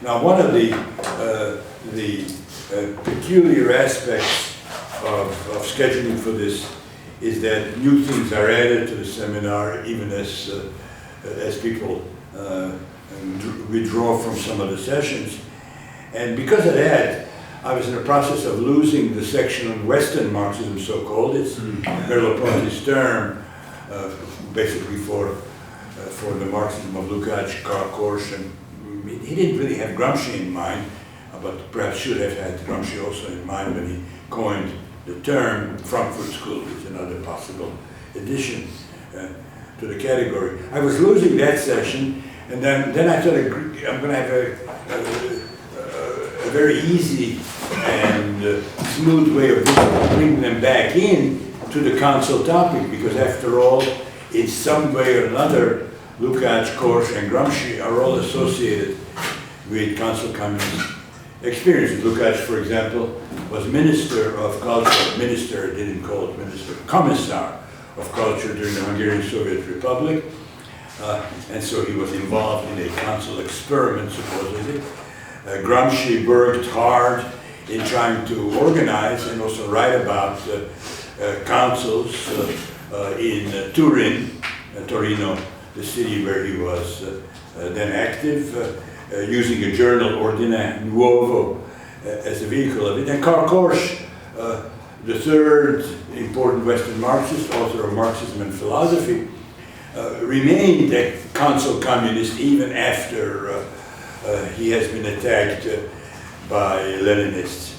Now, one of the peculiar aspects of scheduling for this is that new things are added to the seminar, even as people withdraw from some of the sessions. And because of that, I was in the process of losing the section on Western Marxism, so-called. It's Merleau-Ponty's term, basically for the Marxism of Lukács, Korsch, and he didn't really have Gramsci in mind, but perhaps should have had Gramsci also in mind when he coined the term. Frankfurt School is another possible addition to the category. I was losing that section, and then I thought I'm going to have a very easy and smooth way of bringing them back in to the council topic, because after all, in some way or another, Lukács, Korsch, and Gramsci are all associated with council communist experiences. Lukács, for example, was Minister of Culture, minister, didn't call it minister, Commissar of Culture during the Hungarian Soviet Republic, and so he was involved in a council experiment, supposedly. Gramsci worked hard in trying to organize and also write about councils in Turin, Torino, the city where he was then active, using a journal, Ordine Nuovo, as a vehicle of it. And Karl Korsch, the third important Western Marxist, author of Marxism and Philosophy, remained a council communist even after he has been attacked by Leninists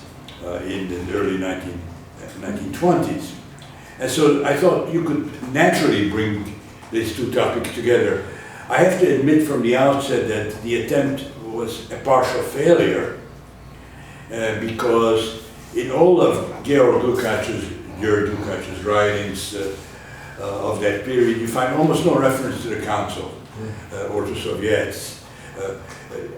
in the early 1920s. And so I thought you could naturally bring these two topics together. I have to admit from the outset that the attempt was a partial failure because in all of Georg Lukács's writings of that period, you find almost no reference to the council or to Soviets.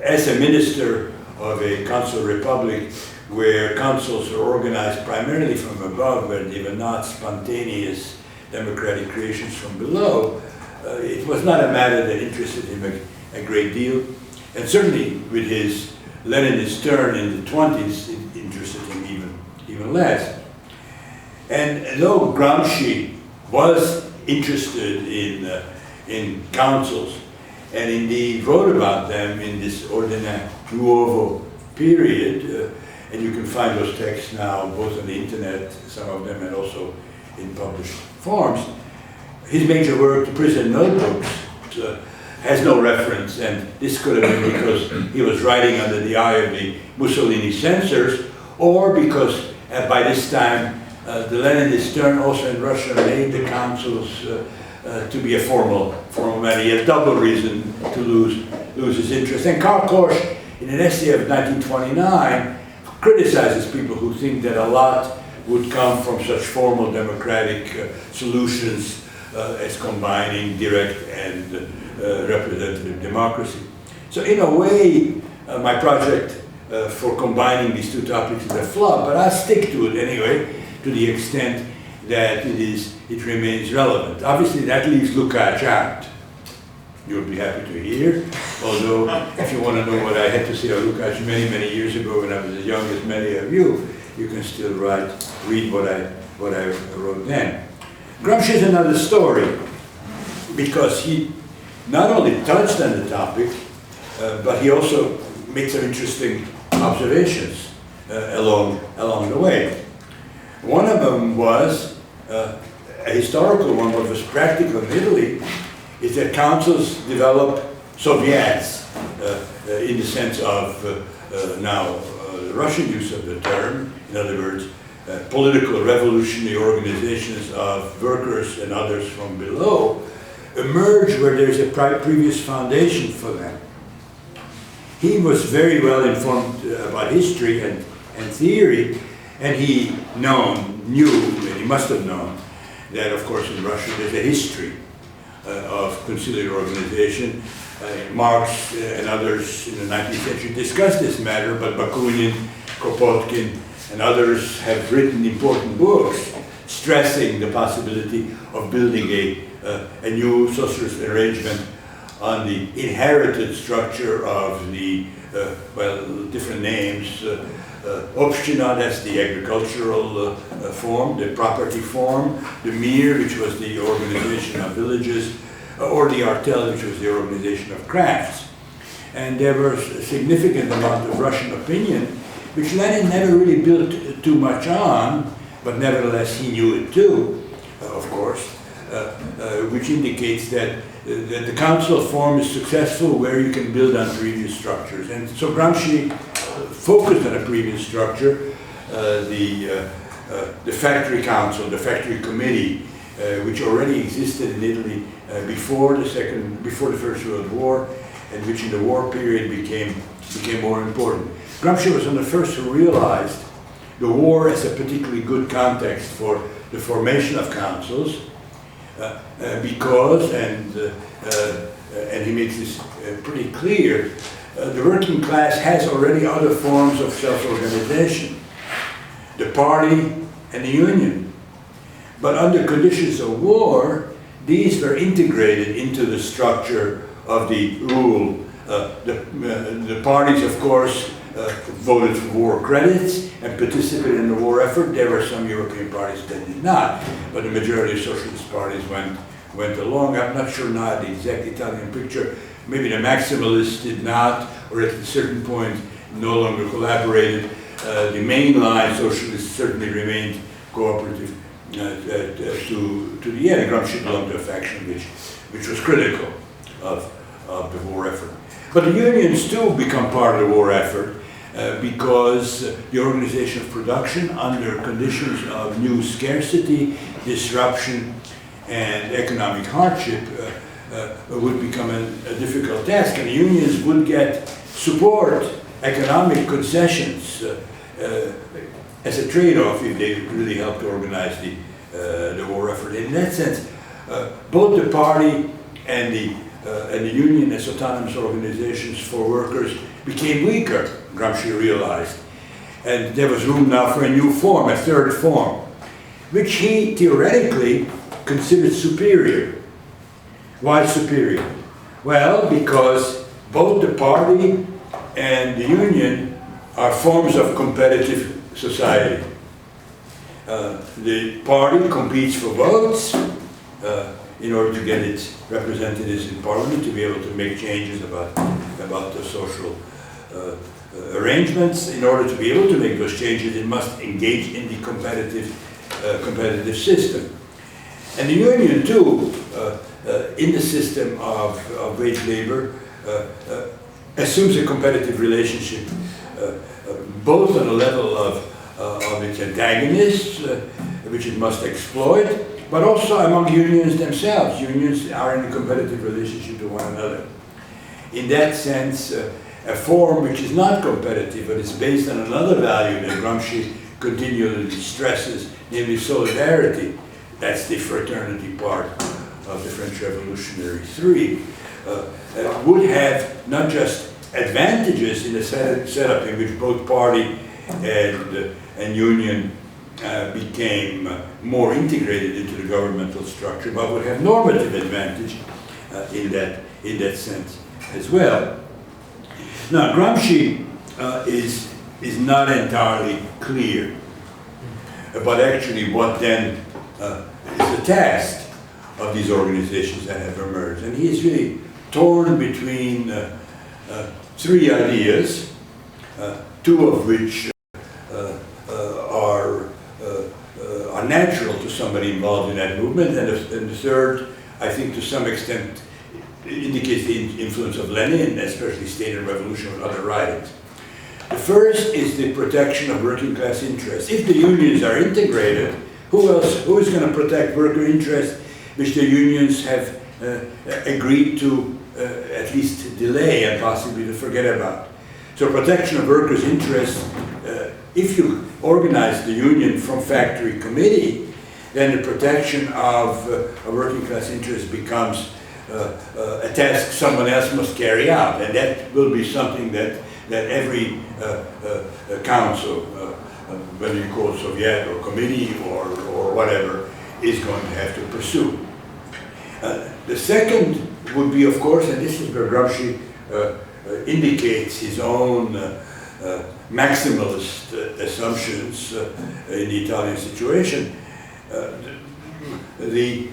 As a minister of a council republic where councils are organized primarily from above, where they were not spontaneous democratic creations from below, it was not a matter that interested him a great deal. And certainly with his Leninist turn in the 20s, it interested him even less. And though Gramsci was interested in councils, and indeed wrote about them in this Ordine Nuovo period, and you can find those texts now both on the internet, some of them, and also in published forms. His major work, The Prison Notebooks, has no reference, and this could have been because he was writing under the eye of the Mussolini censors, or because by this time the Leninist turn also in Russia made the councils to be a formal matter. He had double reason to lose his interest. And Karl Korsch, in an essay of 1929, criticizes people who think that a lot would come from such formal democratic solutions as combining direct and representative democracy. So in a way, my project for combining these two topics is a flop, but I'll stick to it anyway, to the extent that it remains relevant. Obviously, that leaves Lukács out. You'll be happy to hear, although if you want to know what I had to say of Lukács many, many years ago when I was as young as many of you, you can still read what I wrote then. Gramsci is another story, because he not only touched on the topic, but he also made some interesting observations along the way. One of them was a historical one, what was practical in Italy, is that councils develop Soviets in the sense of now the Russian use of the term. In other words, political revolutionary organizations of workers and others from below emerge where there's a previous foundation for them. He was very well informed about history and theory, and he knew, and he must have known, that of course in Russia there's a history of conciliar organization. Marx and others in the 19th century discussed this matter, but Bakunin, Kropotkin, and others have written important books stressing the possibility of building a new socialist arrangement on the inherited structure of the, well, different names. Община, that's the agricultural form, the property form, the Mir, which was the organization of villages, or the Artel, which was the organization of crafts. And there was a significant amount of Russian opinion, which Lenin never really built too much on, but nevertheless he knew it too, of course, which indicates that the council form is successful where you can build on previous structures. And so Gramsci focused on a previous structure, the factory council, the factory committee, which already existed in Italy before the First World War, and which in the war period became more important. Gramsci was one of the first who realized the war as a particularly good context for the formation of councils, because, and he makes this pretty clear, the working class has already other forms of self-organization, the party and the union. But under conditions of war, these were integrated into the structure of the rule. The parties, of course, voted for war credits and participated in the war effort. There were some European parties that did not, but the majority of socialist parties went along. I'm not sure now the exact Italian picture. Maybe the Maximalists did not, or at a certain point no longer collaborated. The mainline socialists certainly remained cooperative to the end. Gramsci belonged to a faction which was critical of the war effort. But the unions too become part of the war effort because the organization of production under conditions of new scarcity, disruption, and economic hardship would become a difficult task, and the unions would get support, economic concessions as a trade-off if they really helped organize the war effort. In that sense, both the party and the union as autonomous organizations for workers became weaker, Gramsci realized. And there was room now for a new form, a third form, which he theoretically considered superior. Why superior? Well, because both the party and the union are forms of competitive society. The party competes for votes in order to get its representatives in parliament, to be able to make changes about the social arrangements. In order to be able to make those changes, it must engage in the competitive system. And the union too, in the system of wage labor, assumes a competitive relationship, both on the level of its antagonists, which it must exploit, but also among unions themselves. Unions are in a competitive relationship to one another. In that sense, a form which is not competitive, but is based on another value that Gramsci continually stresses, namely solidarity. That's the fraternity part of the French Revolutionary Three, would have not just advantages in a setup in which both party and union became more integrated into the governmental structure, but would have normative advantage in that sense as well. Now, Gramsci is not entirely clear about actually what then is the task of these organizations that have emerged. And he is really torn between three ideas, two of which are natural to somebody involved in that movement, and the third, I think to some extent, indicates the influence of Lenin, especially State and Revolution and other writings. The first is the protection of working class interests. If the unions are integrated, who is going to protect worker interests which the unions have agreed to at least delay and possibly to forget about? So protection of workers' interests, if you organize the union from factory committee, then the protection of a working class interest becomes a task someone else must carry out, and that will be something that every council, whether you call it Soviet or committee or whatever, is going to have to pursue. The second would be, of course, and this is where Gramsci indicates his own maximalist assumptions in the Italian situation. The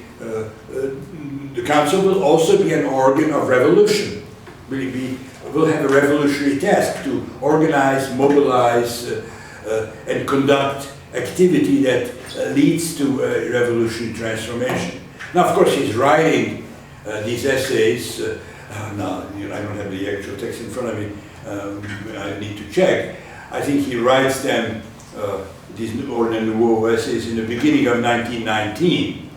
council will also be an organ of revolution. Will have a revolutionary task to organize, mobilize, and conduct activity that leads to a revolutionary transformation. Now, of course, he's writing these essays. Now, I don't have the actual text in front of me. I need to check. I think he writes them, these Ordine Nouveau essays, in the beginning of 1919.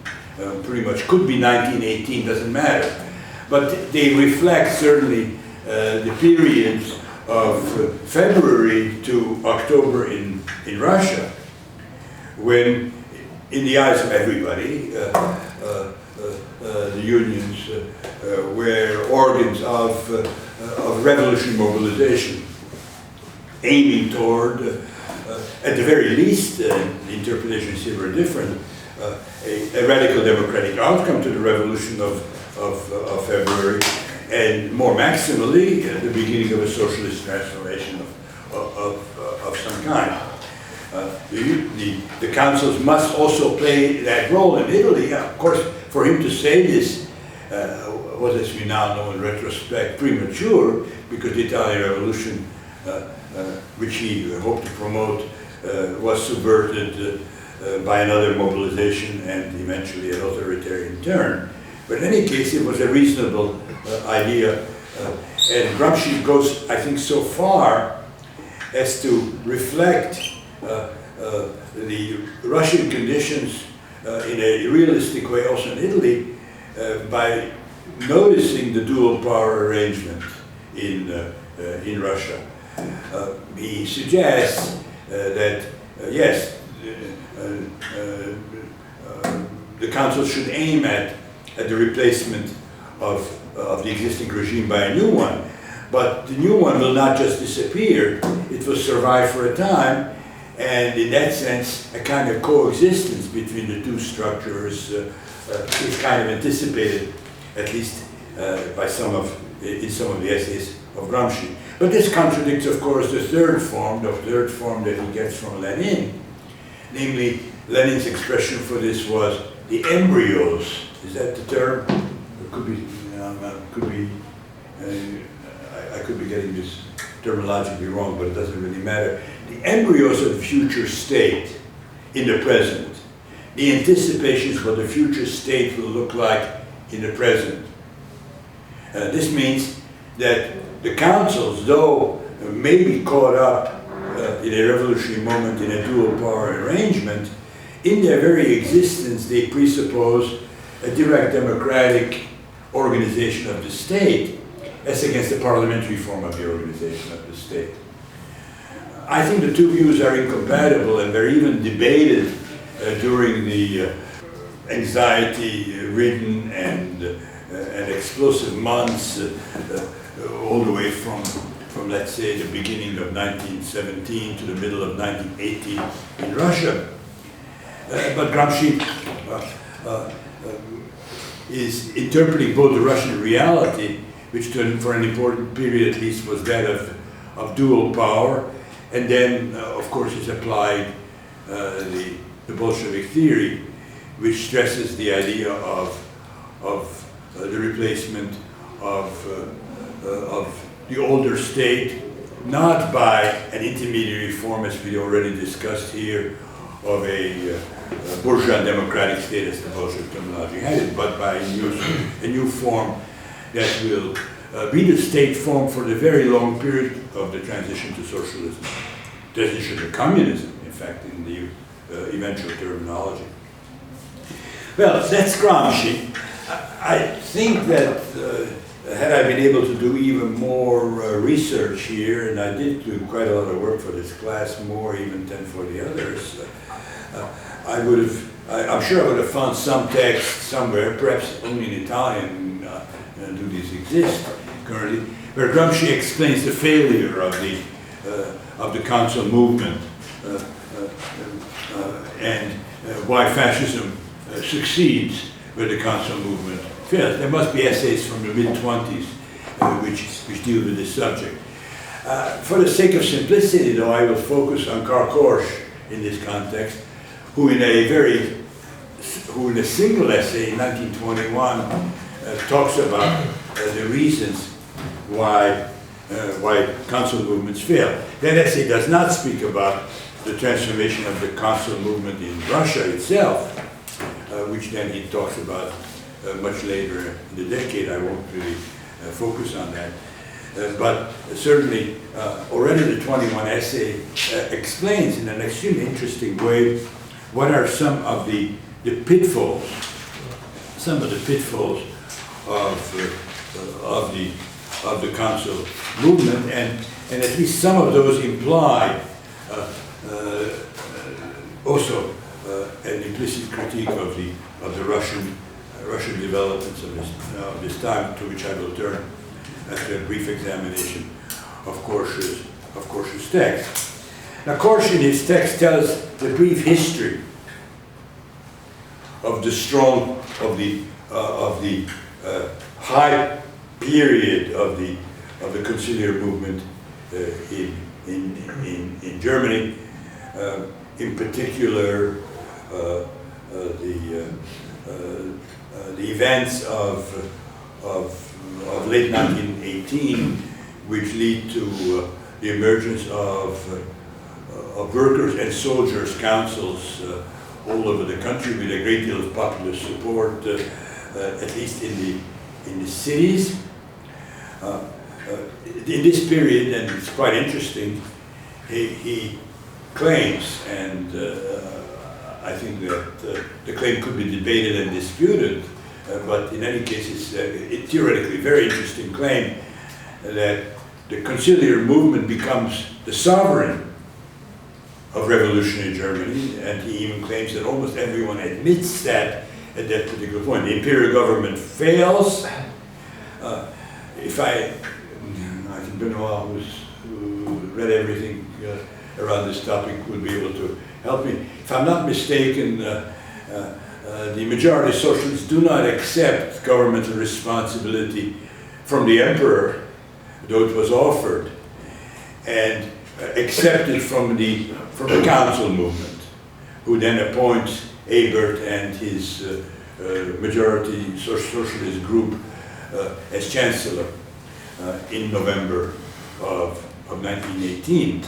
Pretty much could be 1918, doesn't matter. But they reflect certainly the periods of February to October in Russia, when, in the eyes of everybody, the unions were organs of revolutionary mobilization, aiming toward, at the very least, the interpretations here were different, a radical democratic outcome to the revolution of February, and more maximally, the beginning of a socialist transformation of some kind. The councils must also play that role in Italy. Of course, for him to say this was, as we now know in retrospect, premature, because the Italian Revolution, which he hoped to promote, was subverted by another mobilization and eventually an authoritarian turn. But in any case, it was a reasonable idea. And Gramsci goes, I think, so far as to reflect the Russian conditions in a realistic way also in Italy by noticing the dual power arrangement in Russia. He suggests that, yes, the council should aim at the replacement of the existing regime by a new one. But the new one will not just disappear, it will survive for a time, and in that sense, a kind of coexistence between the two structures is kind of anticipated, at least in some of the essays of Gramsci. But this contradicts, of course, the third form that he gets from Lenin. Namely, Lenin's expression for this was the embryos. Is that the term? It could be. I could be getting this terminologically wrong, but it doesn't really matter. The embryos of the future state in the present. The anticipations of what the future state will look like in the present. This means that the councils, though may be caught up in a revolutionary moment in a dual power arrangement, in their very existence they presuppose a direct democratic organization of the state as against the parliamentary form of the organization of the state. I think the two views are incompatible, and they're even debated during the anxiety-ridden and explosive months all the way from, let's say, the beginning of 1917 to the middle of 1918 in Russia. But Gramsci is interpreting both the Russian reality, which for an important period at least was that of dual power, and then, of course, he's applied the Bolshevik theory, which stresses the idea of the replacement of the older state, not by an intermediary form, as we already discussed here, of a bourgeois democratic state, as the Bolshevik terminology had it, but by a new form that will be the state form for the very long period of the transition to socialism, transition to communism, in fact, in the eventual terminology. Well, that's Gramsci. I think that had I been able to do even more research here, and I did do quite a lot of work for this class, more even than for the others, I'm sure I would have found some text somewhere, perhaps only in Italian, do these exist currently, where Gramsci explains the failure of the council movement and why fascism succeeds where the council movement fails. There must be essays from the mid-20s which deal with this subject. For the sake of simplicity, though, I will focus on Karl Korsch in this context, who in a single essay in 1921 talks about the reasons why council movements fail. That essay does not speak about the transformation of the council movement in Russia itself, which then he talks about much later in the decade. I won't really focus on that. But certainly, already the 21 essay explains in an extremely interesting way what are some of the pitfalls, of the council movement, and at least some of those imply also an implicit critique of the Russian developments of this time, to which I will turn after a brief examination of Korsch's text. Now, Korsch in his text tells the brief history of the high period of the conciliar movement in Germany, in particular the events of late 1918, which lead to the emergence of workers' and soldiers' councils all over the country, with a great deal of popular support, at least in the cities. In this period, and it's quite interesting, he claims, and I think that the claim could be debated and disputed, but in any case, it's a theoretically very interesting claim that the conciliar movement becomes the sovereign of revolutionary Germany, and he even claims that almost everyone admits that at that particular point. The imperial government fails. I think Benoit, who read everything around this topic, would be able to help me. If I'm not mistaken, the majority of socialists do not accept governmental responsibility from the emperor, though it was offered, and accept it from the council movement, who then appoints Ebert and his majority socialist group as chancellor in November of 1918.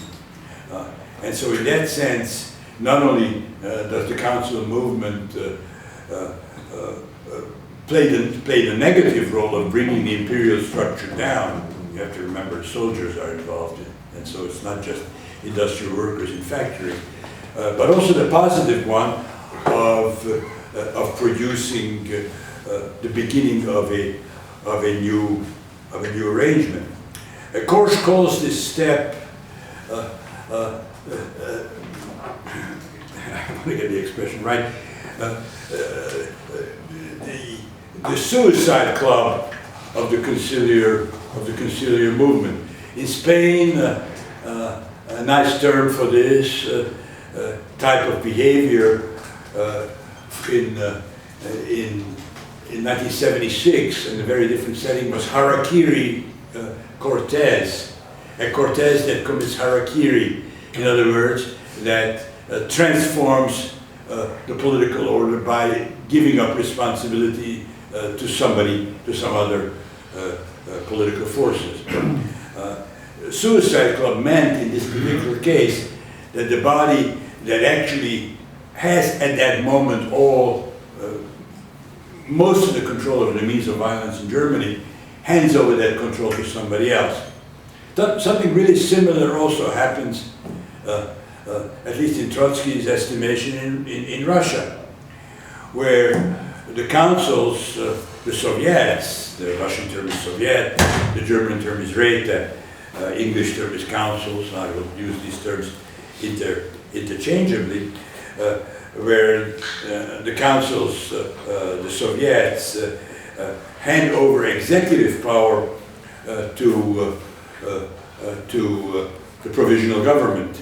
And so in that sense, not only does the council movement play the negative role of bringing the imperial structure down. You have to remember soldiers are involved, and so it's not just industrial workers in factories, but also the positive one of producing the beginning of a new arrangement. Korsch calls this step, I want to get the expression right, the suicide club of the conciliar movement. In Spain, a nice term for this type of behavior in 1976, in a very different setting, was harakiri Cortez. A Cortez that commits harakiri, in other words, that transforms the political order by giving up responsibility to some other political forces. Suicide Club meant, in this particular case, that the body that actually has at that moment most of the control over the means of violence in Germany hands over that control to somebody else. Something really similar also happens, at least in Trotsky's estimation, in Russia, where the councils, the Soviets, the Russian term is Soviet, the German term is Räte, English term is councils, I will use these terms interchangeably, where the councils, the Soviets, hand over executive power to the Provisional Government,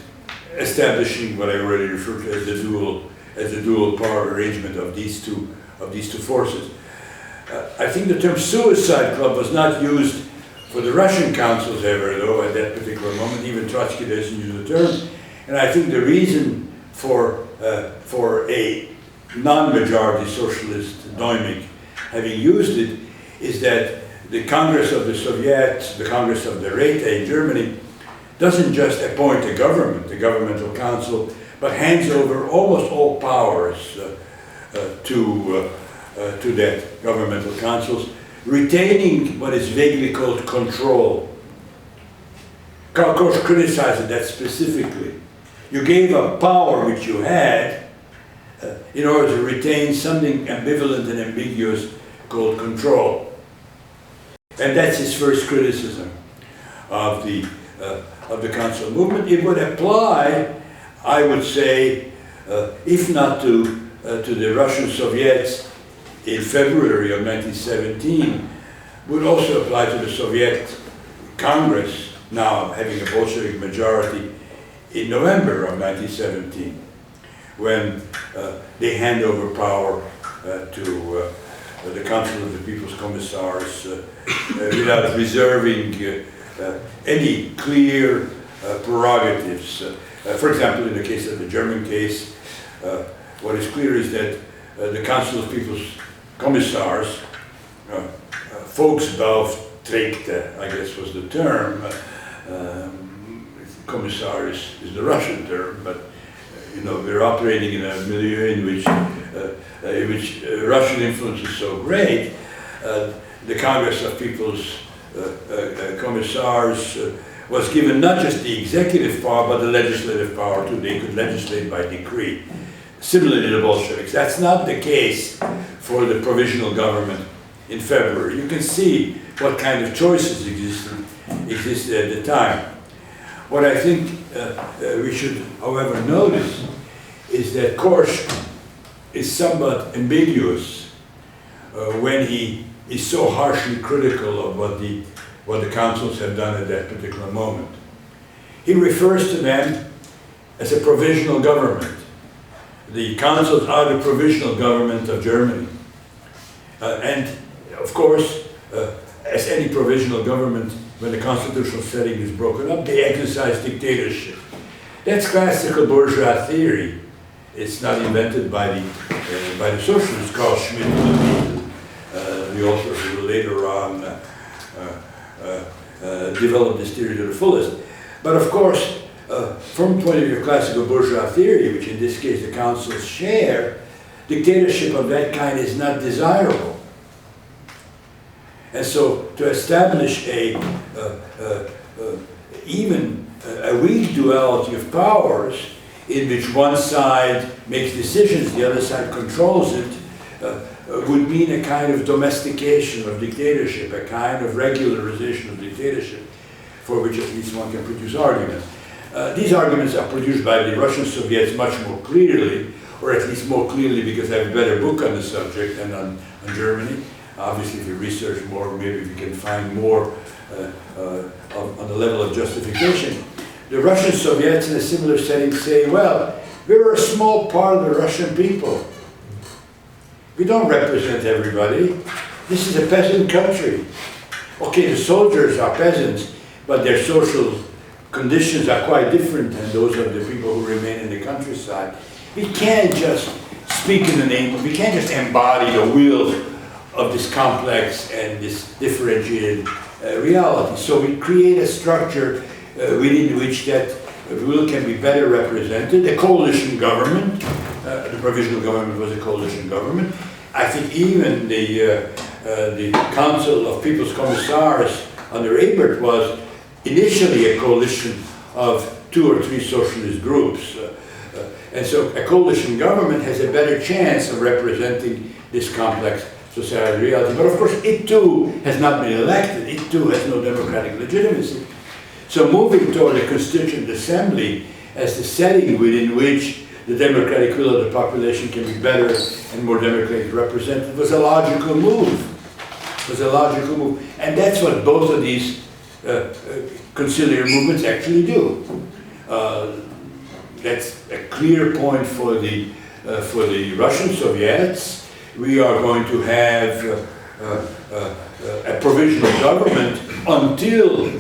establishing what I already referred to as the dual power arrangement of these two forces. I think the term suicide club was not used for the Russian councils ever, though, at that particular moment. Even Trotsky doesn't use the term. And I think the reason for a non-majority socialist Däumig having used it is that the Congress of the Soviets, the Congress of the Räte in Germany, doesn't just appoint a government, the governmental council, but hands over almost all powers to that governmental councils, retaining what is vaguely called control. Karl Korsch criticized that specifically. You gave up power which you had in order to retain something ambivalent and ambiguous called control. And that's his first criticism of the council movement. It would apply, I would say, if not to the Russian Soviets in February of 1917, would also apply to the Soviet Congress, now having a Bolshevik majority, in November of 1917, when they hand over power to the Council of the People's Commissars without reserving any clear prerogatives. For example, in the case of the German case, what is clear is that the Council of People's Commissars, Volksbeauftragte, I guess was the term. Commissar is the Russian term, but you know, we're operating in a milieu in which Russian influence is so great. The Congress of People's Commissars was given not just the executive power, but the legislative power too. They could legislate by decree, similarly to the Bolsheviks. That's not the case for the Provisional Government in February. You can see what kind of choices existed at the time. What I think we should, however, notice is that Korsch is somewhat ambiguous when he is so harshly critical of what the councils have done at that particular moment. He refers to them as a provisional government. The councils are the provisional government of Germany. And of course, as any provisional government, when the constitutional setting is broken up, they exercise dictatorship. That's classical bourgeois theory. It's not invented by the socialists. Carl Schmitt, the author who later on developed this theory to the fullest. But of course, from the point of view of classical bourgeois theory, which in this case the councils share, dictatorship of that kind is not desirable. And so to establish even a weak duality of powers in which one side makes decisions, the other side controls it, would mean a kind of domestication of dictatorship, a kind of regularization of dictatorship, for which at least one can produce arguments. These arguments are produced by the Russian Soviets much more clearly, or at least more clearly because I have a better book on the subject than on Germany. Obviously, if you research more, maybe we can find more on the level of justification. The Russian Soviets in a similar setting say, well, we're a small part of the Russian people. We don't represent everybody. This is a peasant country. Okay, the soldiers are peasants, but their social conditions are quite different than those of the people who remain in the countryside. We can't just speak in the name, we can't just embody the will of this complex and this differentiated reality. So we create a structure within which that will can be better represented. A coalition government, the provisional government was a coalition government. I think even the Council of People's Commissars under Ebert was initially a coalition of 2 or 3 socialist groups. And so a coalition government has a better chance of representing this complex societal reality. But of course, it too has not been elected. It too has no democratic legitimacy. So moving toward a constituent assembly as the setting within which the democratic will of the population can be better and more democratically represented was a logical move. And that's what both of these conciliar movements actually do. That's a clear point for the Russian Soviets. We are going to have a provisional government until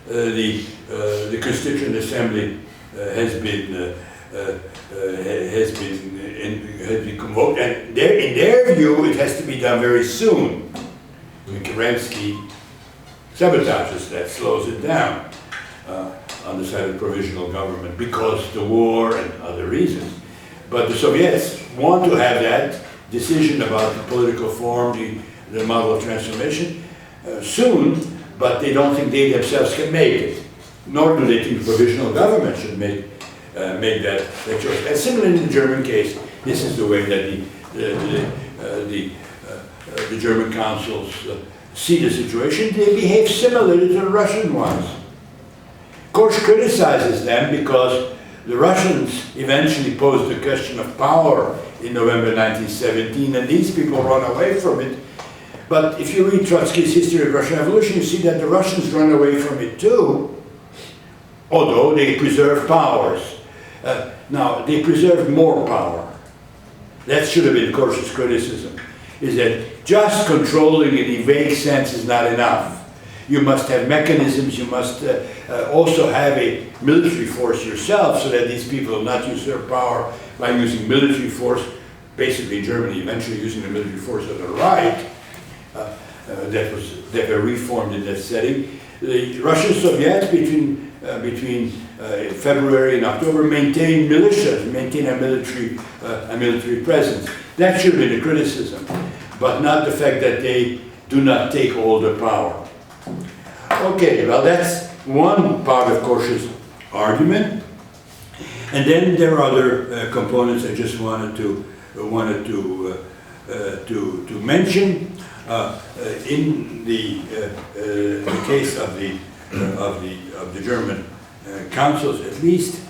the Constituent Assembly has been convoked, and in their view it has to be done very soon. Gramsci sabotages that, slows it down on the side of the provisional government because the war and other reasons. But the Soviets want to have that decision about the political form, the model of transformation soon, but they don't think they themselves can make it. Nor do they think the provisional government should make that choice. And similarly in the German case, this is the way that the German councils see the situation. They behave similarly to the Russian ones. Korsch criticizes them because the Russians eventually posed the question of power in November 1917, and these people run away from it. But if you read Trotsky's History of Russian Evolution, you see that the Russians run away from it too, although they preserve powers. Now, they preserved more power. That should have been Korsch's criticism, is that just controlling in a vague sense is not enough. You must have mechanisms, you must also have a military force yourself so that these people will not use their power by using military force, basically Germany eventually using the military force of the right, that were reformed in that setting. The Russian Soviets between February and October maintain militias, maintain a military presence. That should have been a criticism, but not the fact that they do not take all the power. Okay, well that's one part of Korsch's argument, and then there are other components I just wanted to mention. In the case of the German councils, at least,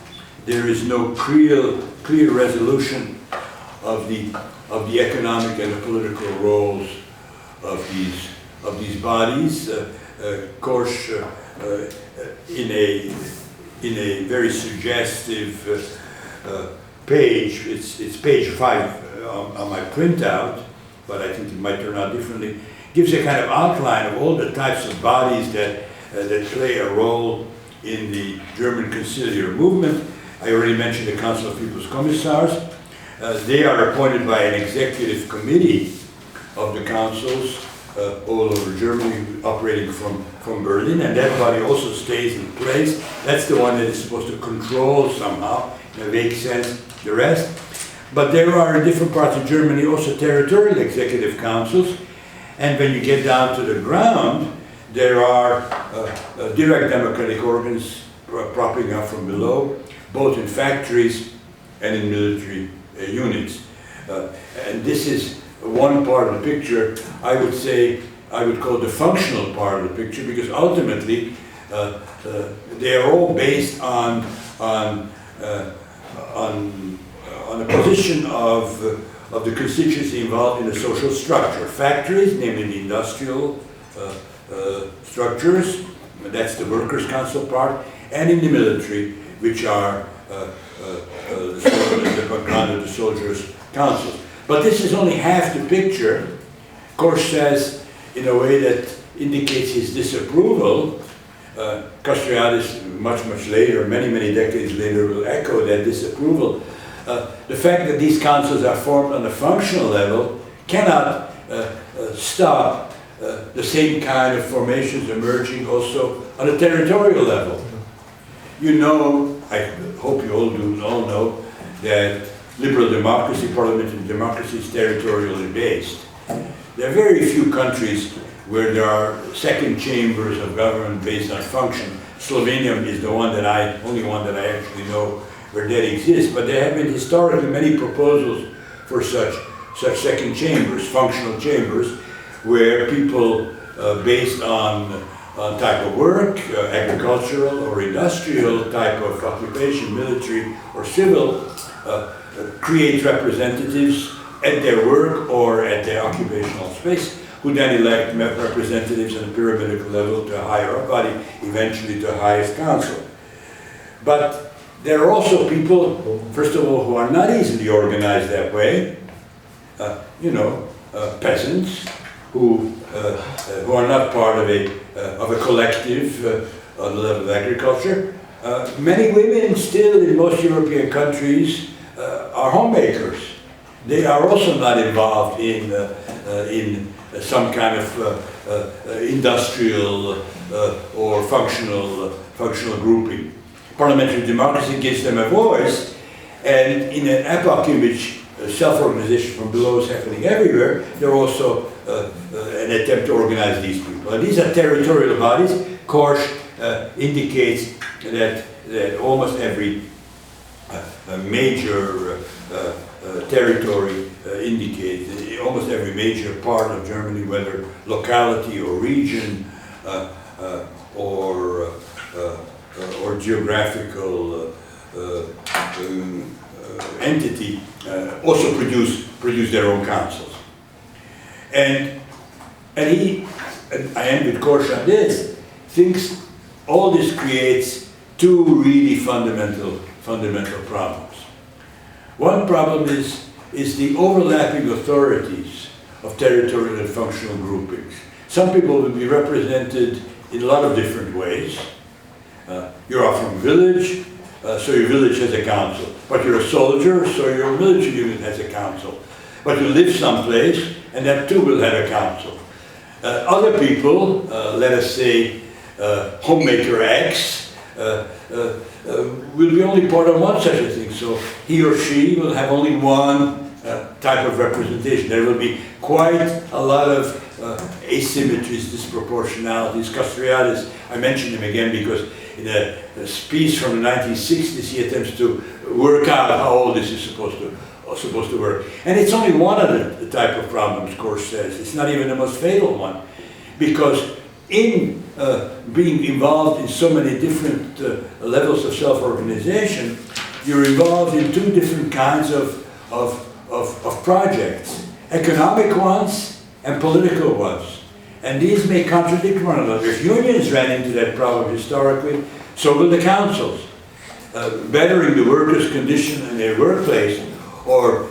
there is no clear resolution of the economic and the political roles of these bodies. Korsch, in a very suggestive page, it's page 5 on my printout, but I think it might turn out differently, gives a kind of outline of all the types of bodies that play a role in the German conciliar movement. I already mentioned the Council of People's Commissars. They are appointed by an executive committee of the councils all over Germany, operating from Berlin, and that body also stays in place. That's the one that is supposed to control somehow, in a vague sense, the rest. But there are in different parts of Germany also territorial executive councils, and when you get down to the ground, there are direct democratic organs propping up from below, both in factories and in military units. And this is one part of the picture. I would say, I would call the functional part of the picture, because ultimately they are all based on a position of the constituency involved in the social structure. Factories, namely the industrial structures, that's the workers' council part, and in the military, which are the background of the soldiers' councils. But this is only half the picture. Korsch says, in a way that indicates his disapproval. Castoriadis, much later, many decades later, will echo that disapproval. The fact that these councils are formed on a functional level cannot stop the same kind of formations emerging also on a territorial level. You know, I hope you all know, that liberal democracy, parliamentary democracy is territorially based. There are very few countries where there are second chambers of government based on function. Slovenia is the only one that I actually know where that exists, but there have been historically many proposals for such second chambers, functional chambers, where people based on type of work, agricultural or industrial type of occupation, military or civil, create representatives at their work or at their occupational space, who then elect representatives on a pyramidal level to a higher up body, eventually to the highest council. But there are also people, first of all, who are not easily organized that way, peasants who who are not part of a collective on the level of agriculture. Many women still in most European countries are homemakers. They are also not involved in some kind of industrial or functional grouping. Parliamentary democracy gives them a voice, and in an epoch in which self-organization from below is happening everywhere, there also an attempt to organize these people. And these are territorial bodies. Korsch indicates that almost every major territory indicates, almost every major part of Germany, whether locality or region or geographical entity, also produce their own councils. And I end with Korsch on this, thinks all this creates two really fundamental problems. One problem is the overlapping authorities of territorial and functional groupings. Some people will be represented in a lot of different ways. You're off from a village, so your village has a council. But you're a soldier, so your military unit has a council. But you live someplace, and that too will have a council. Other people, let us say homemaker X, will be only part of one such a thing. So he or she will have only one type of representation. There will be quite a lot of asymmetries, disproportionalities. Castoriadis, I mention him again because in a speech from the 1960s he attempts to work out how all this is supposed to work. And it's only one of the type of problems, Korsch says. It's not even the most fatal one, because in being involved in so many different levels of self-organization, you're involved in two different kinds of projects, economic ones and political ones. And these may contradict one another. If unions ran into that problem historically, so will the councils. Bettering the workers' condition in their workplace, or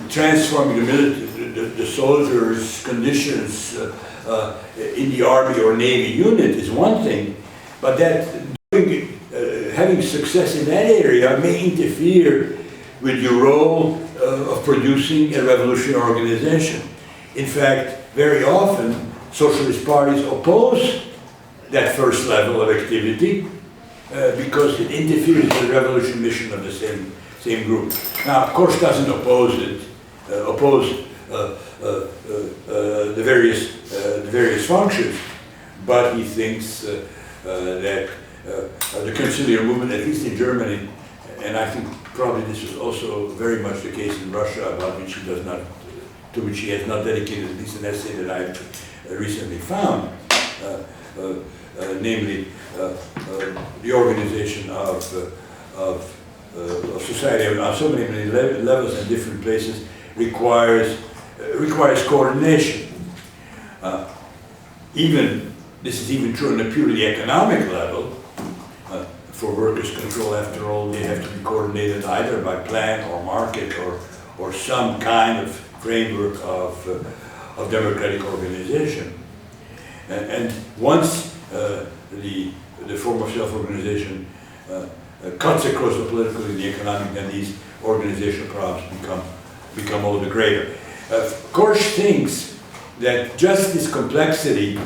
transforming the soldiers' conditions in the army or navy unit is one thing, but that having success in that area may interfere with your role of producing a revolutionary organization. In fact, very often socialist parties oppose that first level of activity because it interferes with the revolution mission of the same group. Now, Korsch doesn't oppose it, the various functions, but he thinks that the conciliar movement, at least in Germany, and I think probably this is also very much the case in Russia, about which he does not, to which he has not dedicated at least an essay that I recently found, namely the organization of society on so many levels and different places requires coordination. This is even true on a purely economic level. For workers' control, after all, they have to be coordinated either by plan or market or some kind of framework of democratic organization. And once the form of self-organization cuts across the political and the economic, then these organizational problems become all the greater. Korsch thinks that just this complexity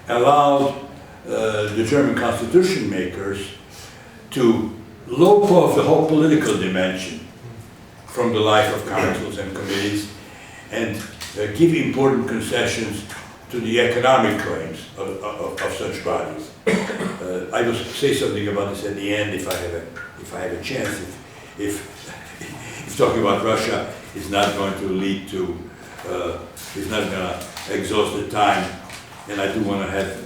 allowed the German constitution makers to lope off the whole political dimension from the life of councils and committees and give important concessions to the economic claims of such bodies. I will say something about this at the end if I have a chance. If talking about Russia is not going to lead to, is not going to exhaust the time, and I do want to have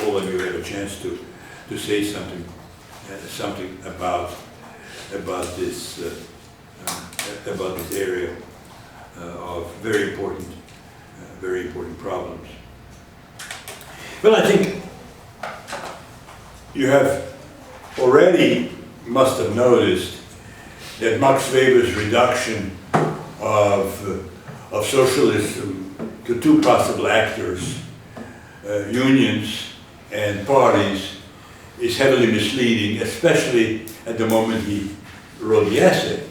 all of you have a chance to say something about this area of very important problems. Well, I think you have already must have noticed that Max Weber's reduction of socialism to two possible actors, unions and parties, is heavily misleading, especially at the moment he wrote the essay,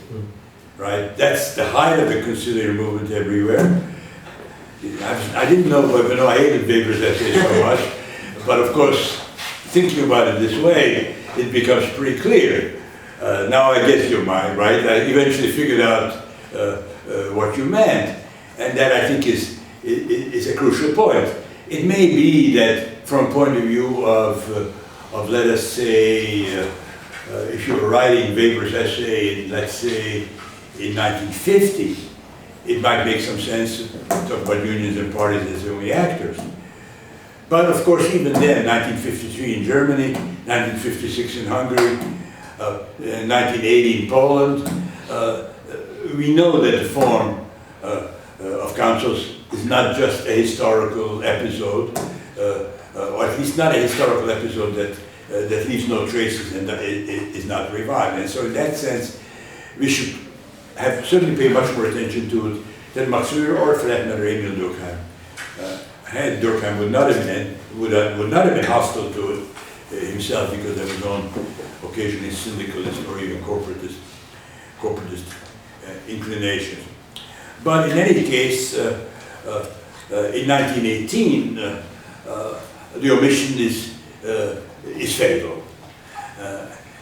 right? That's the height of the conciliar movement everywhere. I didn't know, but I hated Weber's essay so much, but of course, thinking about it this way, it becomes pretty clear. Now I get your mind, right? I eventually figured out what you meant, and that I think is a crucial point. It may be that from a point of view of let us say, if you were writing Weber's essay, let's say in 1950, it might make some sense to talk about unions and parties as the only actors. But of course, even then, 1953 in Germany, 1956 in Hungary, 1980 in Poland, we know that the form of councils is not just a historical episode, or at least not a historical episode that leaves no traces and that is not revived. And so in that sense, we should have certainly pay much more attention to it than Max Weber or for that matter Emil Durkheim. Had Durkheim would not have been hostile to it himself because of his own occasionally syndicalist or even corporatist inclinations. But in any case, in 1918, the omission is fatal,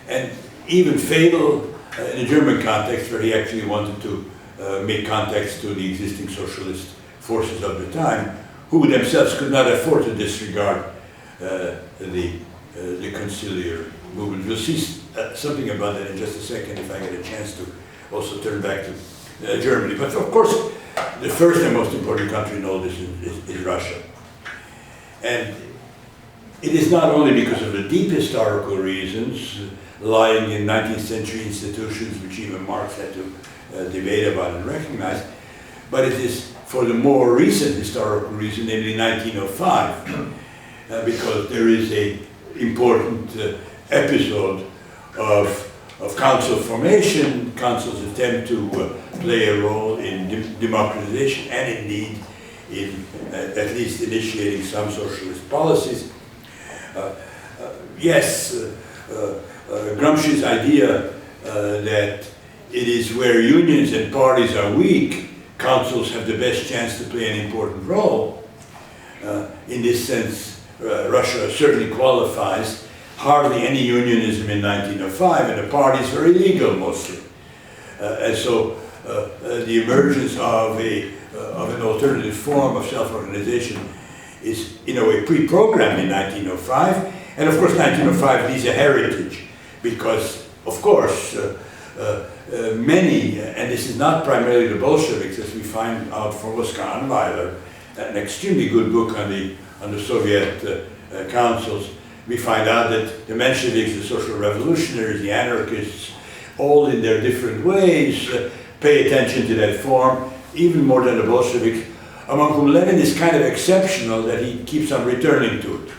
and even fatal in the German context, where he actually wanted to make contacts to the existing socialist forces of the time, who themselves could not afford to disregard the conciliar movement. We'll see something about that in just a second if I get a chance to also turn back to Germany. But of course, the first and most important country in all this is Russia. And it is not only because of the deep historical reasons lying in 19th century institutions, which even Marx had to debate about and recognize, but it is for the more recent historical reason, namely 1905, because there is an important episode of council formation, council's attempt to play a role in democratization and indeed in at least initiating some socialist policies. Yes, Gramsci's idea that it is where unions and parties are weak, councils have the best chance to play an important role. In this sense, Russia certainly qualifies. Hardly any unionism in 1905, and the parties are illegal mostly. And so the emergence of an alternative form of self-organization is in a way pre-programmed in 1905. And of course 1905 leaves a heritage because, of course, many, and this is not primarily the Bolsheviks, as we find out from Oskar Anweiler, an extremely good book on the Soviet councils. We find out that the Mensheviks, the social revolutionaries, the anarchists, all in their different ways, pay attention to that form, even more than the Bolsheviks, among whom Lenin is kind of exceptional that he keeps on returning to it.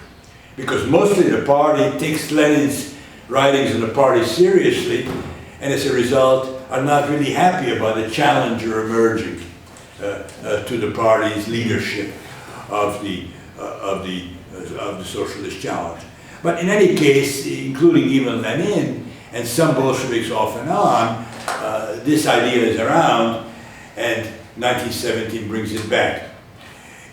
Because mostly the party takes Lenin's writings on the party seriously, and as a result are not really happy about a challenger emerging to the party's leadership of the socialist challenge. But in any case, including even Lenin and some Bolsheviks off and on, this idea is around, and 1917 brings it back.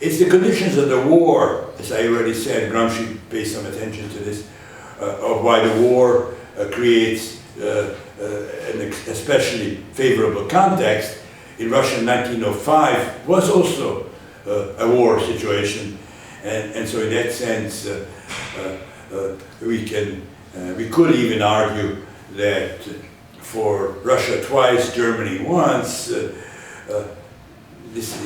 It's the conditions of the war, as I already said, Gramsci pays some attention to this, of why the war creates an especially favorable context. In Russia in 1905 was also a war situation, and so in that sense we could even argue that for Russia twice, Germany once,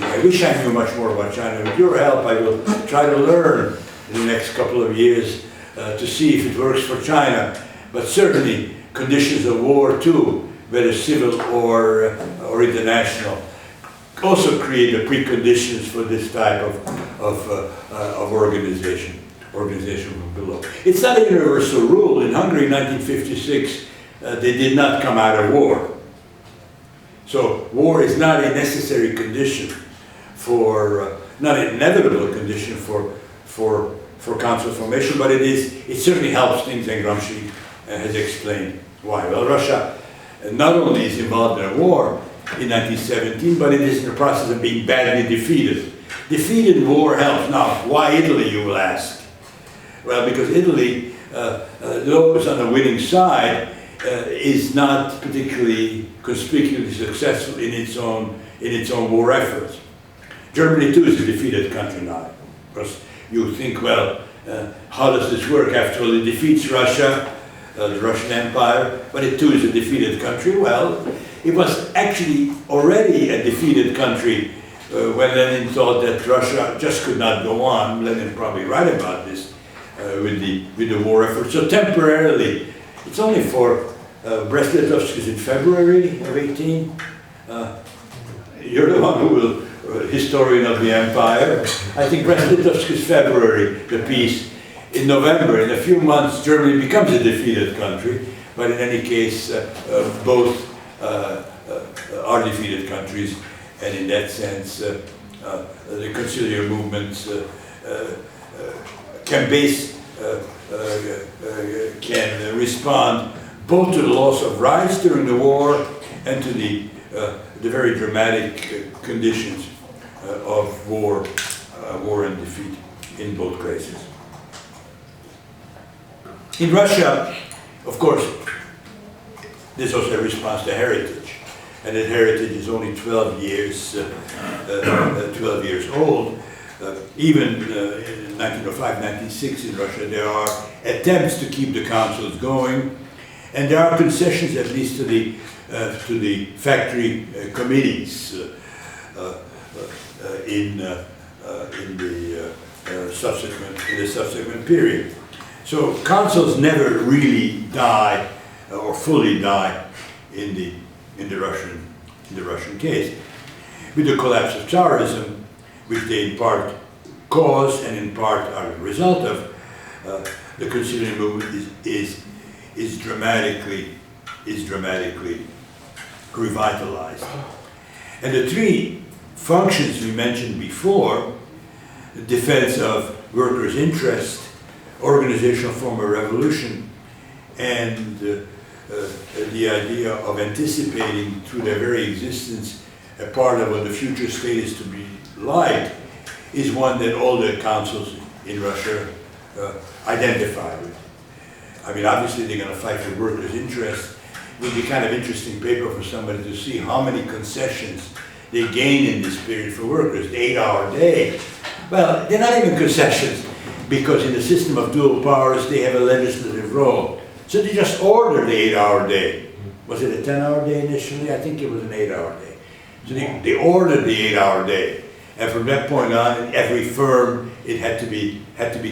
I wish I knew much more about China. With your help, I will try to learn in the next couple of years to see if it works for China. But certainly, conditions of war too, whether civil or international, also create the preconditions for this type of organization from below. It's not a universal rule. In Hungary in 1956, they did not come out of war. So war is not a necessary condition for not an inevitable condition for council formation, but it certainly helps things, and Gramsci has explained why. Well, Russia not only is involved in a war in 1917, but it is in the process of being badly defeated. Defeated war helps. Now, why Italy, you will ask? Well, because Italy, though it's on the winning side, is not particularly conspicuously successful in its own war efforts. Germany too is a defeated country now. Of course, you think, well, how does this work? After all, it defeats Russia, the Russian Empire, but it too is a defeated country. Well, it was actually already a defeated country when Lenin thought that Russia just could not go on. Lenin probably right about this with the war effort. So temporarily, it's only for Brest-Litovsk is in February of 18. You're the one who will, historian of the empire. I think Brest-Litovsk is February, the peace. In November, in a few months, Germany becomes a defeated country. But in any case, both are defeated countries. And in that sense, the conciliar movements can respond both to the loss of rights during the war and to the very dramatic conditions of war and defeat in both cases. In Russia, of course, there's also a response to heritage, and that heritage is only 12 years old. Even in 1905, 1906 in Russia, there are attempts to keep the councils going, and there are concessions, at least to the factory committees in the subsequent period. So councils never really die or fully die in the Russian case. With the collapse of Tsarism, which they in part cause and in part are a result of, the conciliar movement is dramatically revitalized. And the three functions we mentioned before, the defense of workers' interest, organizational form of revolution, and the idea of anticipating through their very existence a part of what the future state is to be like, is one that all the councils in Russia identify with. I mean, obviously they're going to fight for workers' interests. It would be kind of interesting paper for somebody to see how many concessions they gain in this period for workers. The 8-hour day. Well, they're not even concessions, because in the system of dual powers, they have a legislative role. So they just order the 8-hour day. Was it a 10-hour day initially? I think it was an 8-hour day. So they ordered the 8-hour day. And from that point on, in every firm, it had to be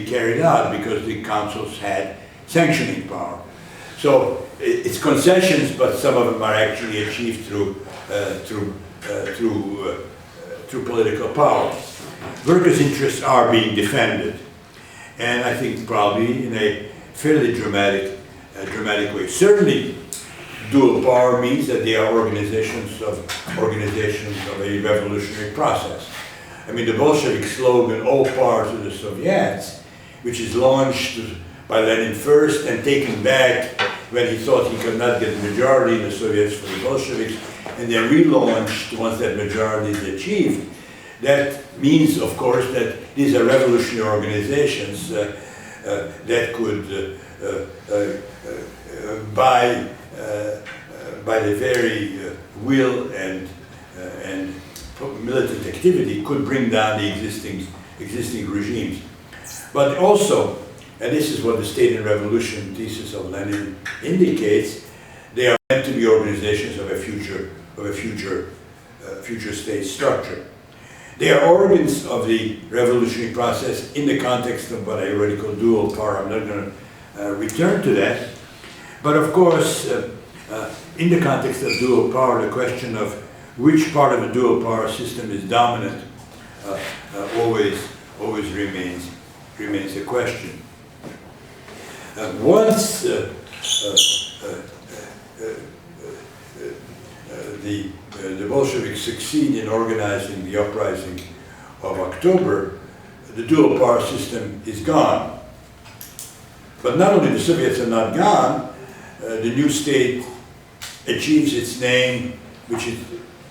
carried out because the councils had sanctioning power. So it's concessions, but some of them are actually achieved through political power. Workers' interests are being defended, and I think probably in a fairly dramatic way. Certainly, dual power means that they are organizations of a revolutionary process. I mean, the Bolshevik slogan, "All power to the Soviets," which is launched by Lenin first and taken back when he thought he could not get a majority in the Soviets for the Bolsheviks, and then relaunched once that majority is achieved. That means, of course, that these are revolutionary organizations that could, by the very will and militant activity, could bring down the existing regimes. But also, and this is what the State and Revolution thesis of Lenin indicates, they are meant to be organizations of a future state structure. They are organs of the revolutionary process in the context of what I already call dual power. I'm not going to return to that. But of course, in the context of dual power, the question of which part of the dual power system is dominant always remains a question. Once the Bolsheviks succeed in organizing the uprising of October, the dual power system is gone. But not only the Soviets are not gone, the new state achieves its name, which it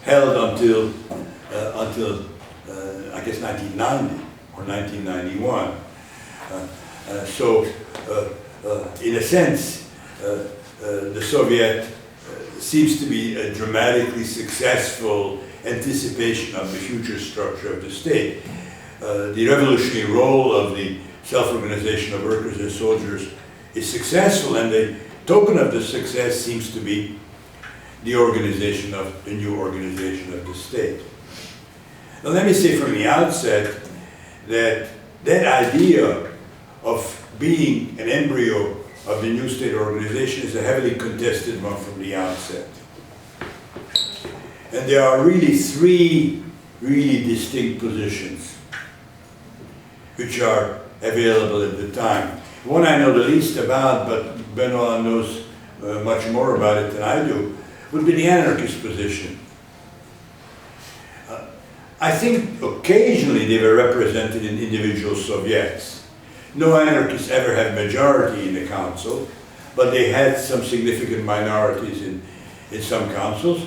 held until I guess 1990 or 1991. So in a sense, the Soviet seems to be a dramatically successful anticipation of the future structure of the state. The revolutionary role of the self-organization of workers and soldiers is successful, and the token of the success seems to be the organization of the new organization of the state. Now let me say from the outset that that idea of being an embryo of the new state organization is a heavily contested one from the outset. And there are really three really distinct positions which are available at the time. One I know the least about, but Benoit knows much more about it than I do, would be the anarchist position. I think occasionally they were represented in individual Soviets. No anarchists ever had majority in the council, but they had some significant minorities in some councils.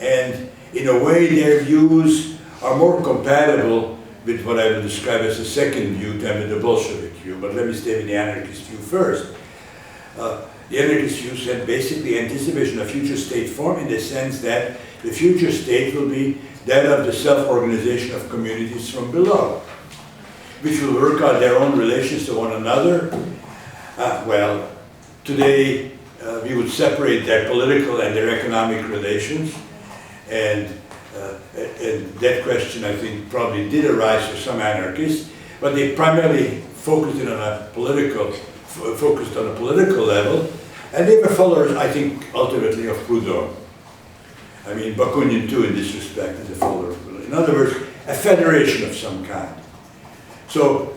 And in a way, their views are more compatible with what I would describe as the second view than with the Bolshevik view. But let me stay with the anarchist view first. The anarchist view said basically anticipation of future state form in the sense that the future state will be that of the self-organization of communities from below, which will work out their own relations to one another. Well, today we would separate their political and their economic relations, and that question I think probably did arise for some anarchists, but they primarily focused on a political level, and they were followers, I think, ultimately of Proudhon. I mean, Bakunin too, in this respect, is a follower of Proudhon. In other words, a federation of some kind. So,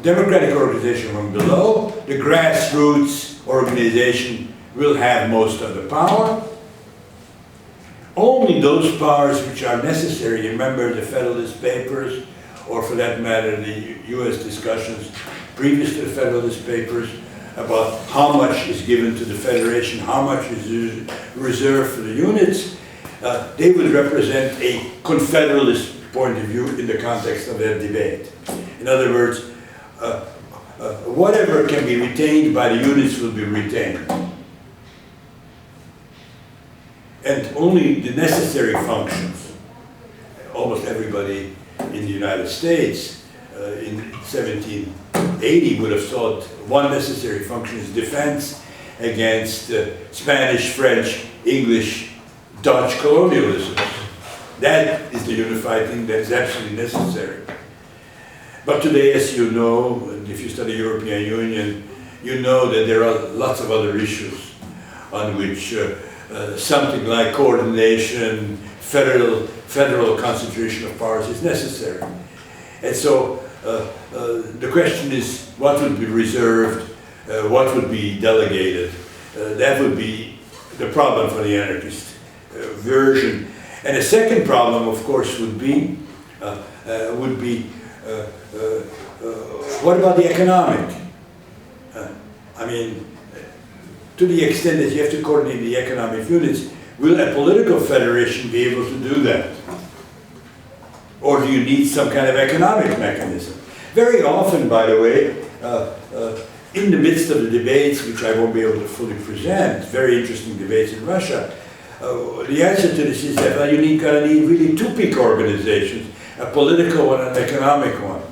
democratic organization from below, the grassroots organization will have most of the power. Only those powers which are necessary, remember the Federalist Papers, or for that matter, the US discussions previous to the Federalist Papers about how much is given to the Federation, how much is reserved for the units, they would represent a confederalist point of view in the context of that debate. In other words, whatever can be retained by the units will be retained. And only the necessary functions. Almost everybody in the United States in 1780 would have thought one necessary function is defense against Spanish, French, English, Dutch colonialism. That is the unified thing that is absolutely necessary. But today, as you know, and if you study European Union, you know that there are lots of other issues on which something like coordination, federal concentration of powers is necessary. And so the question is, what would be reserved, what would be delegated? That would be the problem for the anarchist version. And a second problem, of course, would be what about the economic? I mean, to the extent that you have to coordinate the economic units, will a political federation be able to do that? Or do you need some kind of economic mechanism? Very often, by the way, in the midst of the debates, which I won't be able to fully present, very interesting debates in Russia, the answer to this is that well, you're going to need really two peak organizations, a political one and an economic one.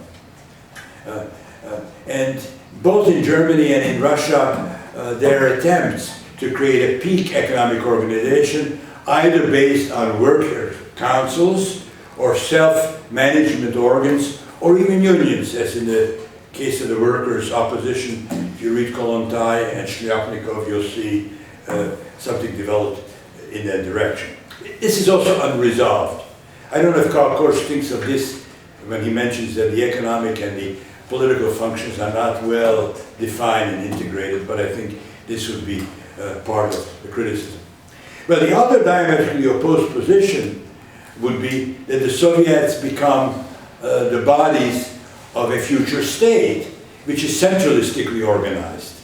And both in Germany and in Russia, there are attempts to create a peak economic organization, either based on worker councils or self-management organs, or even unions, as in the case of the workers' opposition. If you read Kollontai and Shliapnikov, you'll see something developed in that direction. This is also unresolved. I don't know if Karl Korsch thinks of this when he mentions that the economic and the political functions are not well defined and integrated, but I think this would be part of the criticism. But the other diametrically opposed position would be that the Soviets become the bodies of a future state, which is centralistically organized.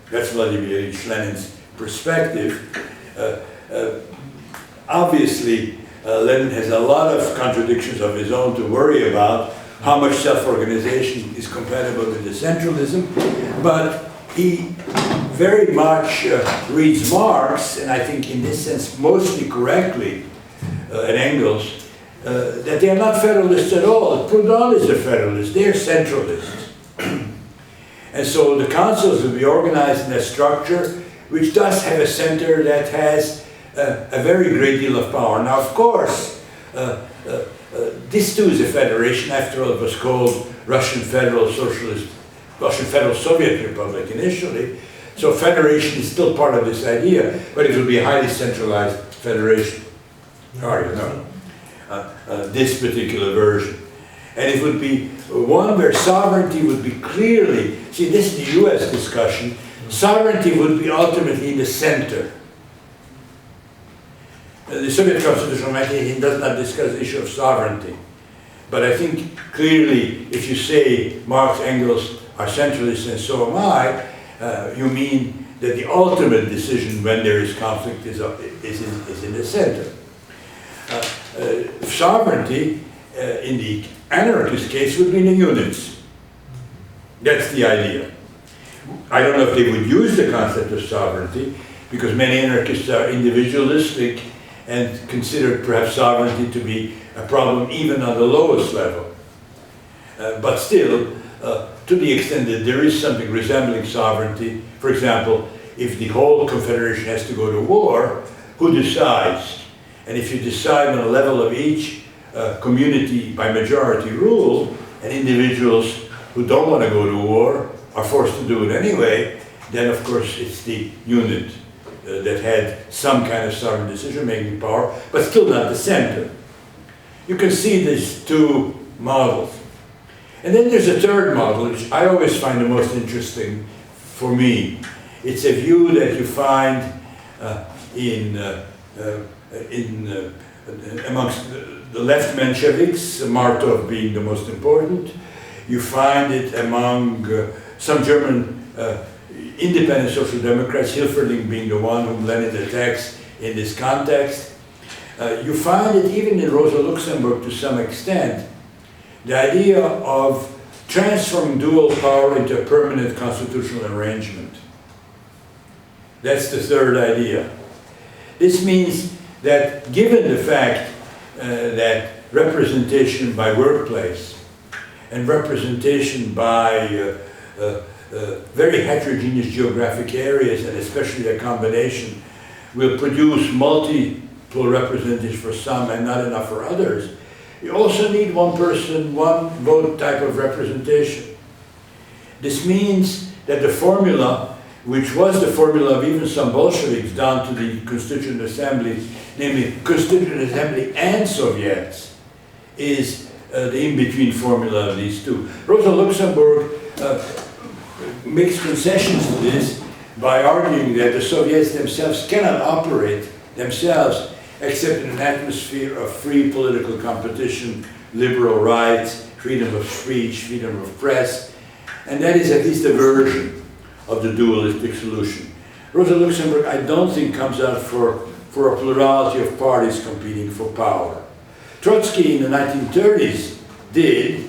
That's Vladimir Ilyich Lenin's perspective. Obviously, Lenin has a lot of contradictions of his own to worry about, how much self-organization is compatible with the centralism, but he very much reads Marx, and I think in this sense mostly correctly, and Engels, that they are not federalists at all. Proudhon is a federalist, they are centralists. And so the councils will be organized in a structure which does have a center that has a very great deal of power. Now, of course, this too is a federation. After all, it was called Russian Federal Soviet Republic initially. So federation is still part of this idea, but it will be a highly centralized federation. This particular version. And it would be one where sovereignty would be clearly, see, this is the US discussion, sovereignty would be ultimately in the center. The Soviet Constitutional 1918 does not discuss the issue of sovereignty. But I think clearly, if you say Marx, Engels are centralists and so am I, you mean that the ultimate decision when there is conflict is in the center. Sovereignty, in the anarchist case, would be in the units. That's the idea. I don't know if they would use the concept of sovereignty, because many anarchists are individualistic and consider perhaps sovereignty to be a problem even on the lowest level. But still, to the extent that there is something resembling sovereignty, for example, if the whole confederation has to go to war, who decides? And if you decide on the level of each community by majority rule, and individuals who don't want to go to war are forced to do it anyway, then of course it's the unit that had some kind of sovereign decision-making power, but still not the center. You can see these two models. And then there's a third model, which I always find the most interesting for me. It's a view that you find amongst the left Mensheviks, Martov being the most important. You find it among some German independent social democrats, Hilferding being the one whom Lenin attacks in this context. You find it even in Rosa Luxemburg to some extent, the idea of transforming dual power into a permanent constitutional arrangement. That's the third idea. This means that given the fact that representation by workplace and representation by very heterogeneous geographic areas, and especially a combination, will produce multiple representatives for some and not enough for others, you also need one person, one vote type of representation. This means that the formula, which was the formula of even some Bolsheviks down to the Constituent Assembly, namely Constituent Assembly and Soviets, is the in-between formula of these two. Rosa Luxemburg makes concessions to this by arguing that the Soviets themselves cannot operate themselves except in an atmosphere of free political competition, liberal rights, freedom of speech, freedom of press, and that is at least a version of the dualistic solution. Rosa Luxemburg, I don't think, comes out for a plurality of parties competing for power. Trotsky in the 1930s did,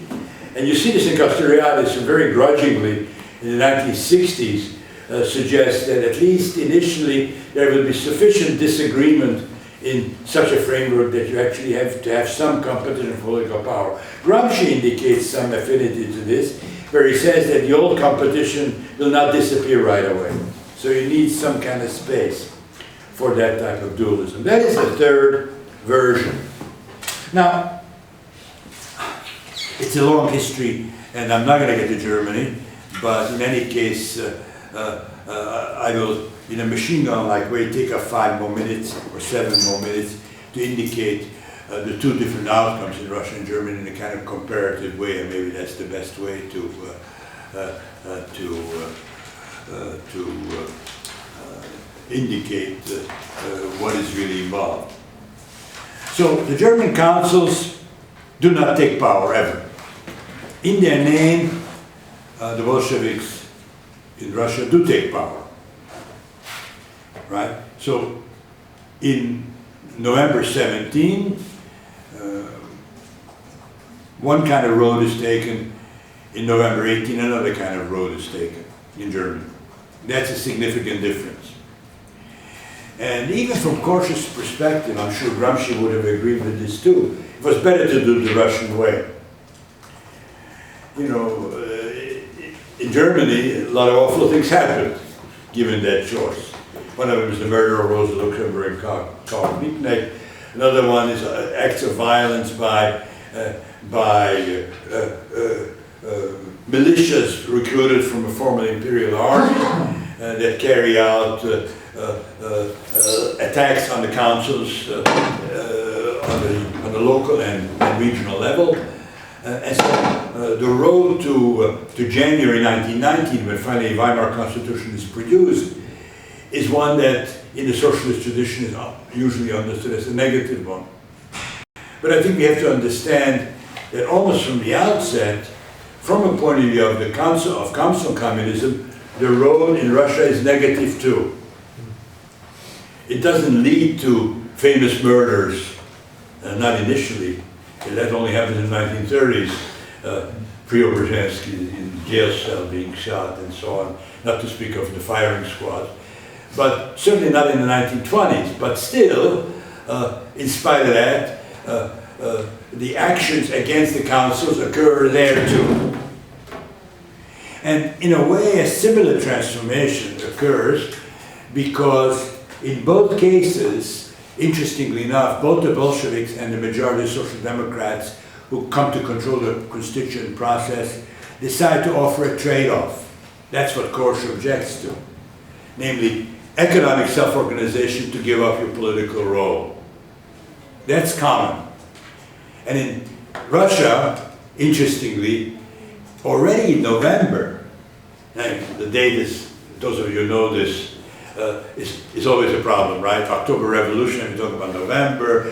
and you see this in Castoriadis very grudgingly in the 1960s, suggests that at least initially there will be sufficient disagreement in such a framework that you actually have to have some competition for political power. Gramsci indicates some affinity to this, where he says that the old competition will not disappear right away. So you need some kind of space for that type of dualism. That is the third version. Now, it's a long history, and I'm not going to get to Germany, but in any case, I will, in a machine gun-like way, take up 5 more minutes or 7 more minutes to indicate the two different outcomes in Russia and Germany in a kind of comparative way, and maybe that's the best way to indicate what is really involved. So the German councils do not take power ever. in their name, the Bolsheviks in Russia do take power, right? So in November 17, one kind of road is taken. In November 18, another kind of road is taken in Germany. That's a significant difference. And even from Korsch's perspective, I'm sure Gramsci would have agreed with this too. It was better to do the Russian way. You know, in Germany, a lot of awful things happened, given that choice. One of them is the murder of Rosa Luxemburg and Karl Liebknecht. Another one is acts of violence by militias recruited from a former imperial army that carry out attacks on the councils on the local and regional level. And so the road to January 1919, when finally a Weimar Constitution is produced, is one that in the socialist tradition is usually understood as a negative one. But I think we have to understand that almost from the outset, from a point of view of the council communism, the road in Russia is negative too. It doesn't lead to famous murders, not initially. That only happened in the 1930s. Preobrazhensky in jail cell being shot and so on, not to speak of the firing squad. But certainly not in the 1920s. But still, in spite of that, the actions against the councils occur there too. And in a way, a similar transformation occurs because in both cases, interestingly enough, both the Bolsheviks and the majority of Social Democrats who come to control the constituent process decide to offer a trade-off. That's what Korsch objects to. Namely, economic self-organization to give up your political role. That's common. And in Russia, interestingly, already in November, and the date is, those of you who know this, is always a problem, right? October Revolution, we talk about November,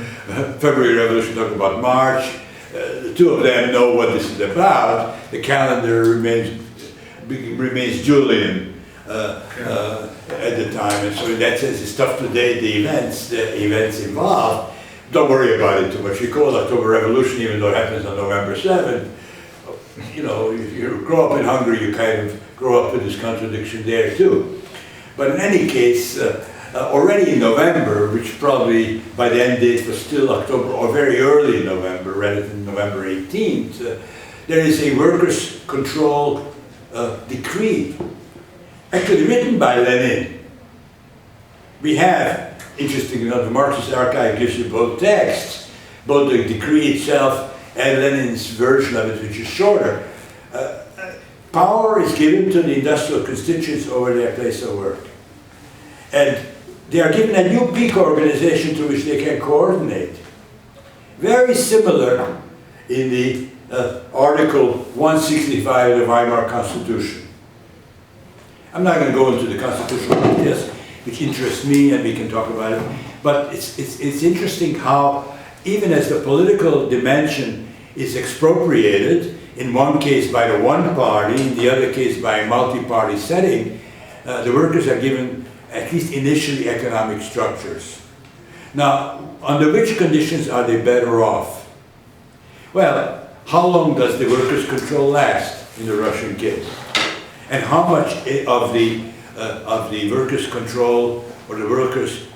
February Revolution, talk about March. The two of them know what this is about. The calendar remains Julian at the time, and so in that sense, it's tough to date the events involved. Don't worry about it too much. You call it October Revolution, even though it happens on November 7th. You know, if you grow up in Hungary, you kind of grow up with this contradiction there too. But in any case, already in November, which probably by the end date was still October or very early in November rather than November 18th, there is a workers' control decree, actually written by Lenin. We have, interestingly enough, the Marxist archive gives you both texts, both the decree itself and Lenin's version of it, which is shorter. Power is given to the industrial constituents over their place of work. And they are given a new peak organization to which they can coordinate. Very similar in the Article 165 of the Weimar Constitution. I'm not going to go into the constitutional details, which interest me, and we can talk about it. But it's interesting how, even as the political dimension is expropriated, in one case by the one party, in the other case by a multi-party setting, the workers are given, at least initially, economic structures. Now, under which conditions are they better off? Well, how long does the workers' control last in the Russian case? And how much of the workers' control, or the workers'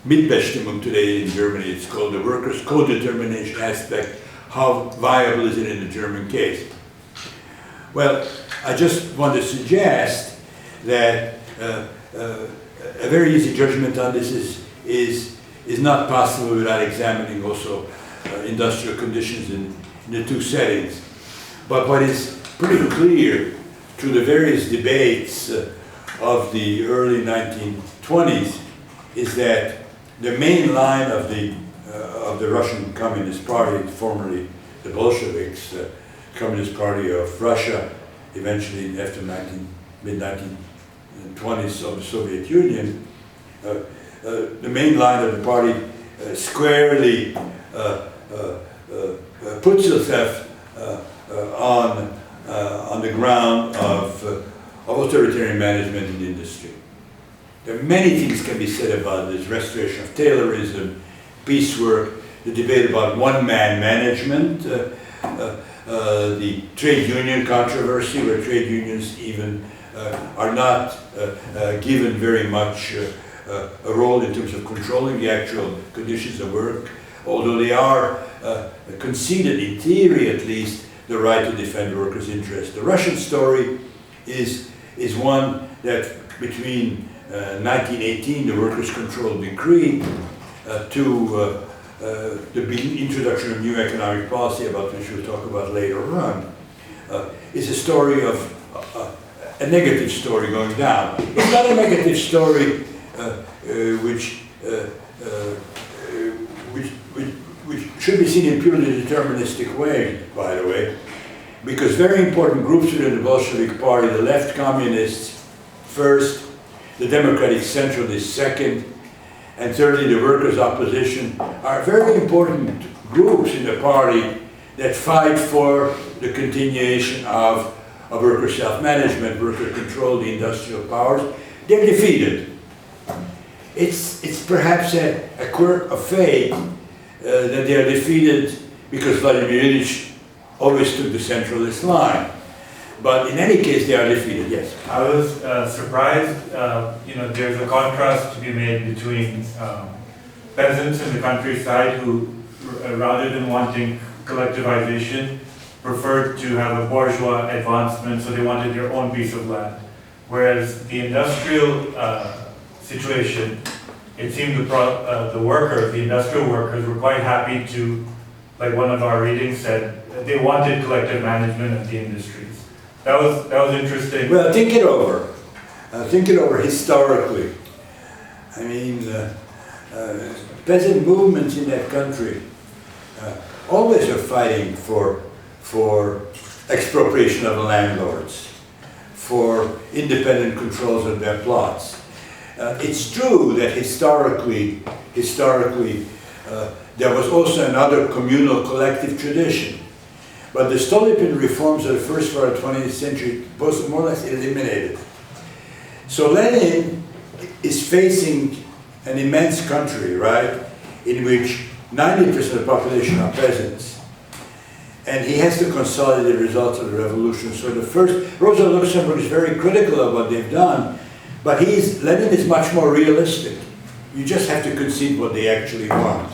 Mitbestimmung today in Germany, it's called the workers' co-determination aspect, how viable is it in the German case? Well, I just want to suggest that a very easy judgment on this is not possible without examining also industrial conditions in the two settings. But what is pretty clear through the various debates of the early 1920s is that the main line of the Russian Communist Party, formerly the Bolsheviks, Communist Party of Russia, eventually after mid-1920s of the Soviet Union, the main line of the party squarely puts itself on the ground of authoritarian management in industry. There are many things can be said about this: restoration of Taylorism, piecework, the debate about one-man management, the trade union controversy, where trade unions even are not given very much a role in terms of controlling the actual conditions of work, although they are conceded, in theory at least, the right to defend workers' interests. The Russian story is one that between 1918, the Workers' Control Decree, to the introduction of new economic policy, about which we'll talk about later on, is a story of a negative story going down. It's not a negative story which should be seen in purely deterministic way, by the way, because very important groups within the Bolshevik Party, the left communists first, the democratic centralists second, and thirdly the workers' opposition, are very important groups in the party that fight for the continuation of worker self-management, worker control, the industrial powers. They're defeated. It's perhaps a quirk of fate that they are defeated because Vladimir Ilyich always took the centralist line. But in any case, they are defeated, yes. I was surprised, there's a contrast to be made between peasants in the countryside who, rather than wanting collectivization, preferred to have a bourgeois advancement, so they wanted their own piece of land. Whereas the industrial situation, it seemed the industrial workers were quite happy to, like one of our readings said, they wanted collective management of the industries. That was interesting. Well, think it over. Think it over historically. I mean, peasant movements in that country always are fighting for expropriation of the landlords, for independent controls of their plots. It's true that historically, there was also another communal collective tradition. But the Stolypin reforms of the first part of the 20th century was more or less eliminated. So Lenin is facing an immense country, right, in which 90% of the population are peasants. And he has to consolidate the results of the revolution. So the first, Rosa Luxemburg is very critical of what they've done, but Lenin is much more realistic. You just have to concede what they actually want.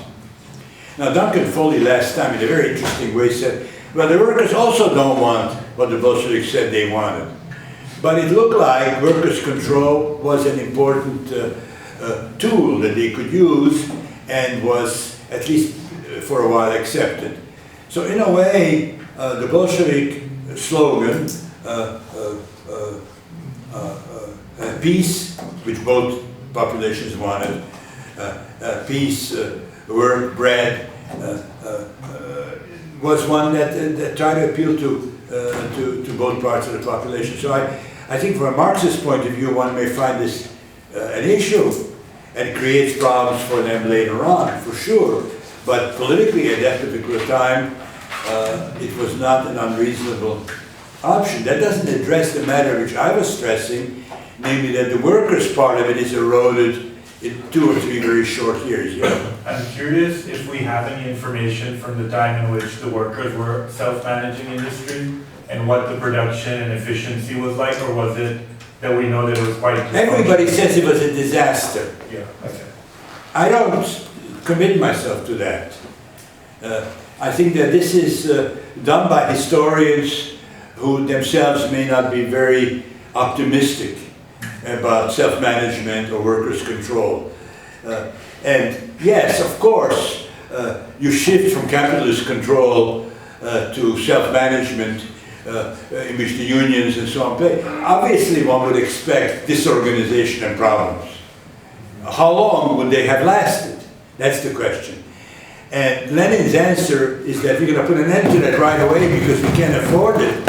Now Duncan Foley last time in a very interesting way said, well, the workers also don't want what the Bolsheviks said they wanted. But it looked like workers' control was an important tool that they could use and was, at least for a while, accepted. So in a way, the Bolshevik slogan, peace, which both populations wanted, peace, work, bread, was one that tried to appeal to both parts of the population. So I think from a Marxist point of view, one may find this an issue and creates problems for them later on, for sure. But politically at that particular time, it was not an unreasonable option. That doesn't address the matter which I was stressing, namely that the workers' part of it is eroded in 2 or 3 very short years. Yeah. I'm curious if we have any information from the time in which the workers were self-managing industry and what the production and efficiency was like, or was it that we know that it was quite dysfunctional? Everybody says it was a disaster. Yeah, okay. I don't commit myself to that. I think that this is done by historians who themselves may not be very optimistic about self-management or workers' control. And yes, of course, you shift from capitalist control to self-management in which the unions and so on play. Obviously, one would expect disorganization and problems. How long would they have lasted? That's the question. And Lenin's answer is that we're going to put an end to that right away because we can't afford it.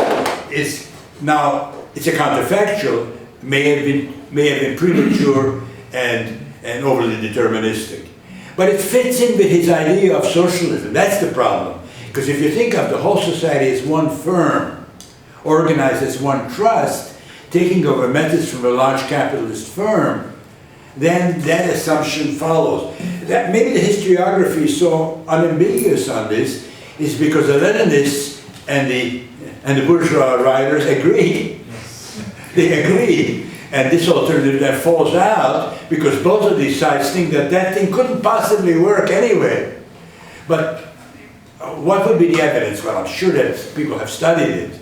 It's a counterfactual, may have been premature and overly deterministic. But it fits in with his idea of socialism. That's the problem. Because if you think of the whole society as one firm, organized as one trust, taking over methods from a large capitalist firm, then that assumption follows. That maybe the historiography is so unambiguous on this is because the Leninists and the bourgeois writers agree. They agree, and this alternative then falls out because both of these sides think that that thing couldn't possibly work anyway. But what would be the evidence? Well, I'm sure that people have studied it,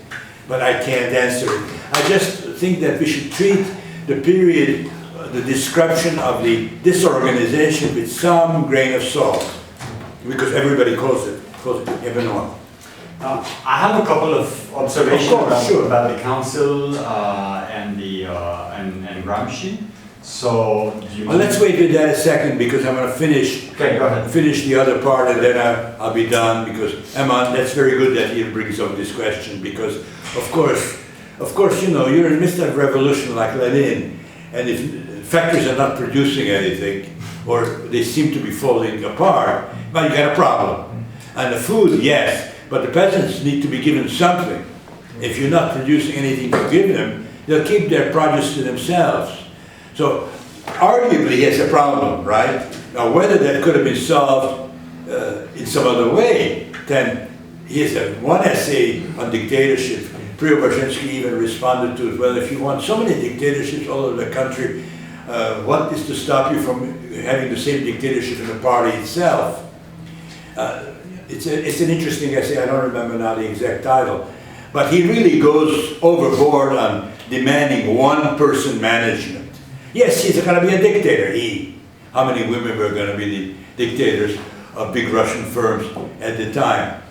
but I can't answer it. I just think that we should treat the period, the description of the disorganization with some grain of salt, because everybody calls it even more. I have a couple of observations about the council and Gramsci. So, well, let's wait with that a second because I'm going to finish. Okay, go ahead. Finish the other part, and then I'll be done. Because Emma, that's very good that he brings up this question because, of course, you know, you're in the midst of a revolution like Lenin, and if factories are not producing anything, or they seem to be falling apart, well, you got a problem. And the food, yes, but the peasants need to be given something. If you're not producing anything to give them, they'll keep their produce to themselves. So, arguably, he has a problem, right? Now, whether that could have been solved in some other way, then he has one essay on dictatorship. Bolsheviks even responded to it. Well, if you want so many dictatorships all over the country, what is to stop you from having the same dictatorship in the party itself? It's an interesting essay. I don't remember now the exact title. But he really goes overboard on demanding one-person management. Yes, he's going to be a dictator. How many women were going to be the dictators of big Russian firms at the time?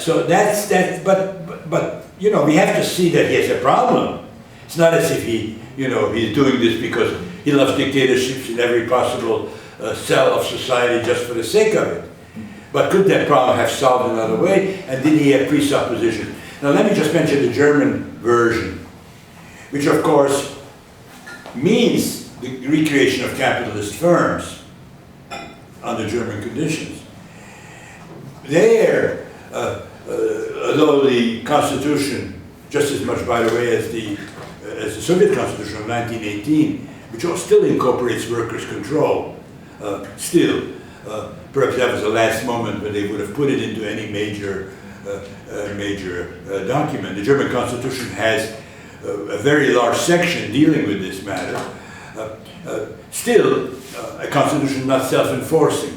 So that's that. But you know, we have to see that he has a problem. It's not as if he's doing this because he loves dictatorships in every possible cell of society just for the sake of it. But could that problem have solved another way? And did he have presupposition? Now let me just mention the German version, which of course means the recreation of capitalist firms under German conditions. There, although the Constitution, just as much by the way as the Soviet Constitution of 1918, which still incorporates workers' control, perhaps that was the last moment when they would have put it into any major document. The German Constitution has a very large section dealing with this matter. Still, a constitution not self-enforcing.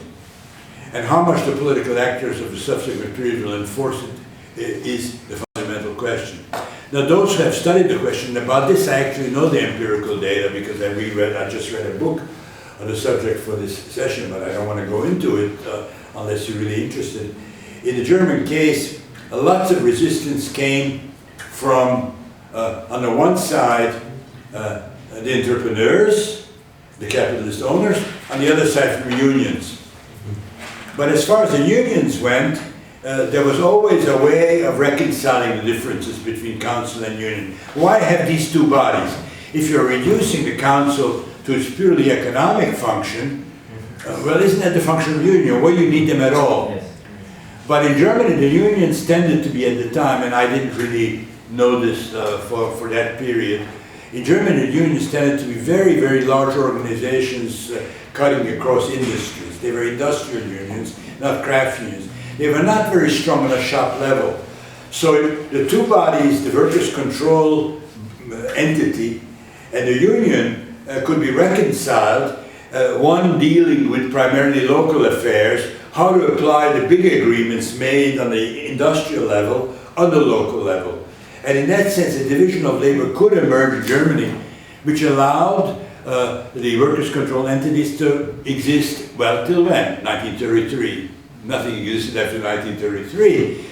And how much the political actors of the subsequent period will enforce it is the fundamental question. Now, those who have studied the question about this, I actually know the empirical data because I just read a book on the subject for this session, but I don't want to go into it unless you're really interested. In the German case, lots of resistance came from, on the one side, the entrepreneurs, the capitalist owners, on the other side from unions. But as far as the unions went, there was always a way of reconciling the differences between council and union. Why have these two bodies? If you're reducing the council to its purely economic function, well, isn't that the function of the union? Well, you need them at all. Yes. But in Germany, the unions tended to be at the time, and I didn't really know this for that period. In Germany, the unions tended to be very, very large organizations cutting across industries. They were industrial unions, not craft unions. They were not very strong on a shop level. So the two bodies, the workers' control entity and the union could be reconciled, one dealing with primarily local affairs, how to apply the big agreements made on the industrial level on the local level. And in that sense, a division of labor could emerge in Germany, which allowed the workers' control entities to exist, well, till when? 1933. Nothing existed after 1933.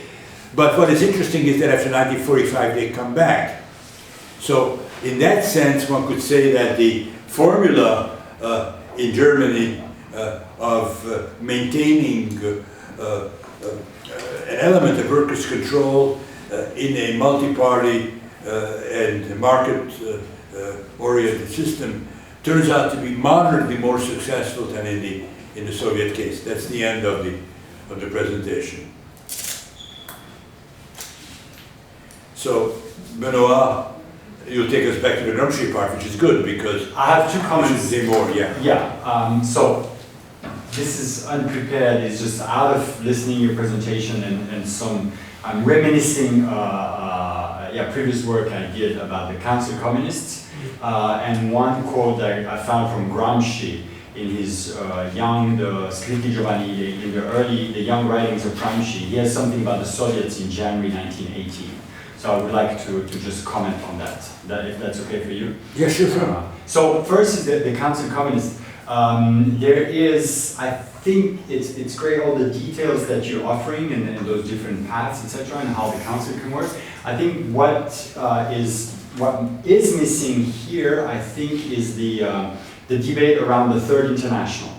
But what is interesting is that after 1945, they come back. So in that sense, one could say that the formula in Germany of maintaining an element of workers' control in a multi-party and market-oriented system turns out to be moderately more successful than in the Soviet case. That's the end of the presentation. So, Benoit, you'll take us back to the Gramsci part, which is good because I have two we should comments. say more, yeah. Yeah, so this is unprepared, it's just out of listening to your presentation and some, I'm reminiscing previous work I did about the Council Communists, and one quote that I found from Gramsci in his the Scritti Giovanili, in the young writings of Gramsci. He has something about the Soviets in January 1918. So I would like to just comment on that, if that's okay for you. Yeah, sure. So first is the Council Communists. There is, I think it's great all the details that you're offering and those different paths, etc., and how the council can work. I think what is missing here, I think, is the debate around the Third International.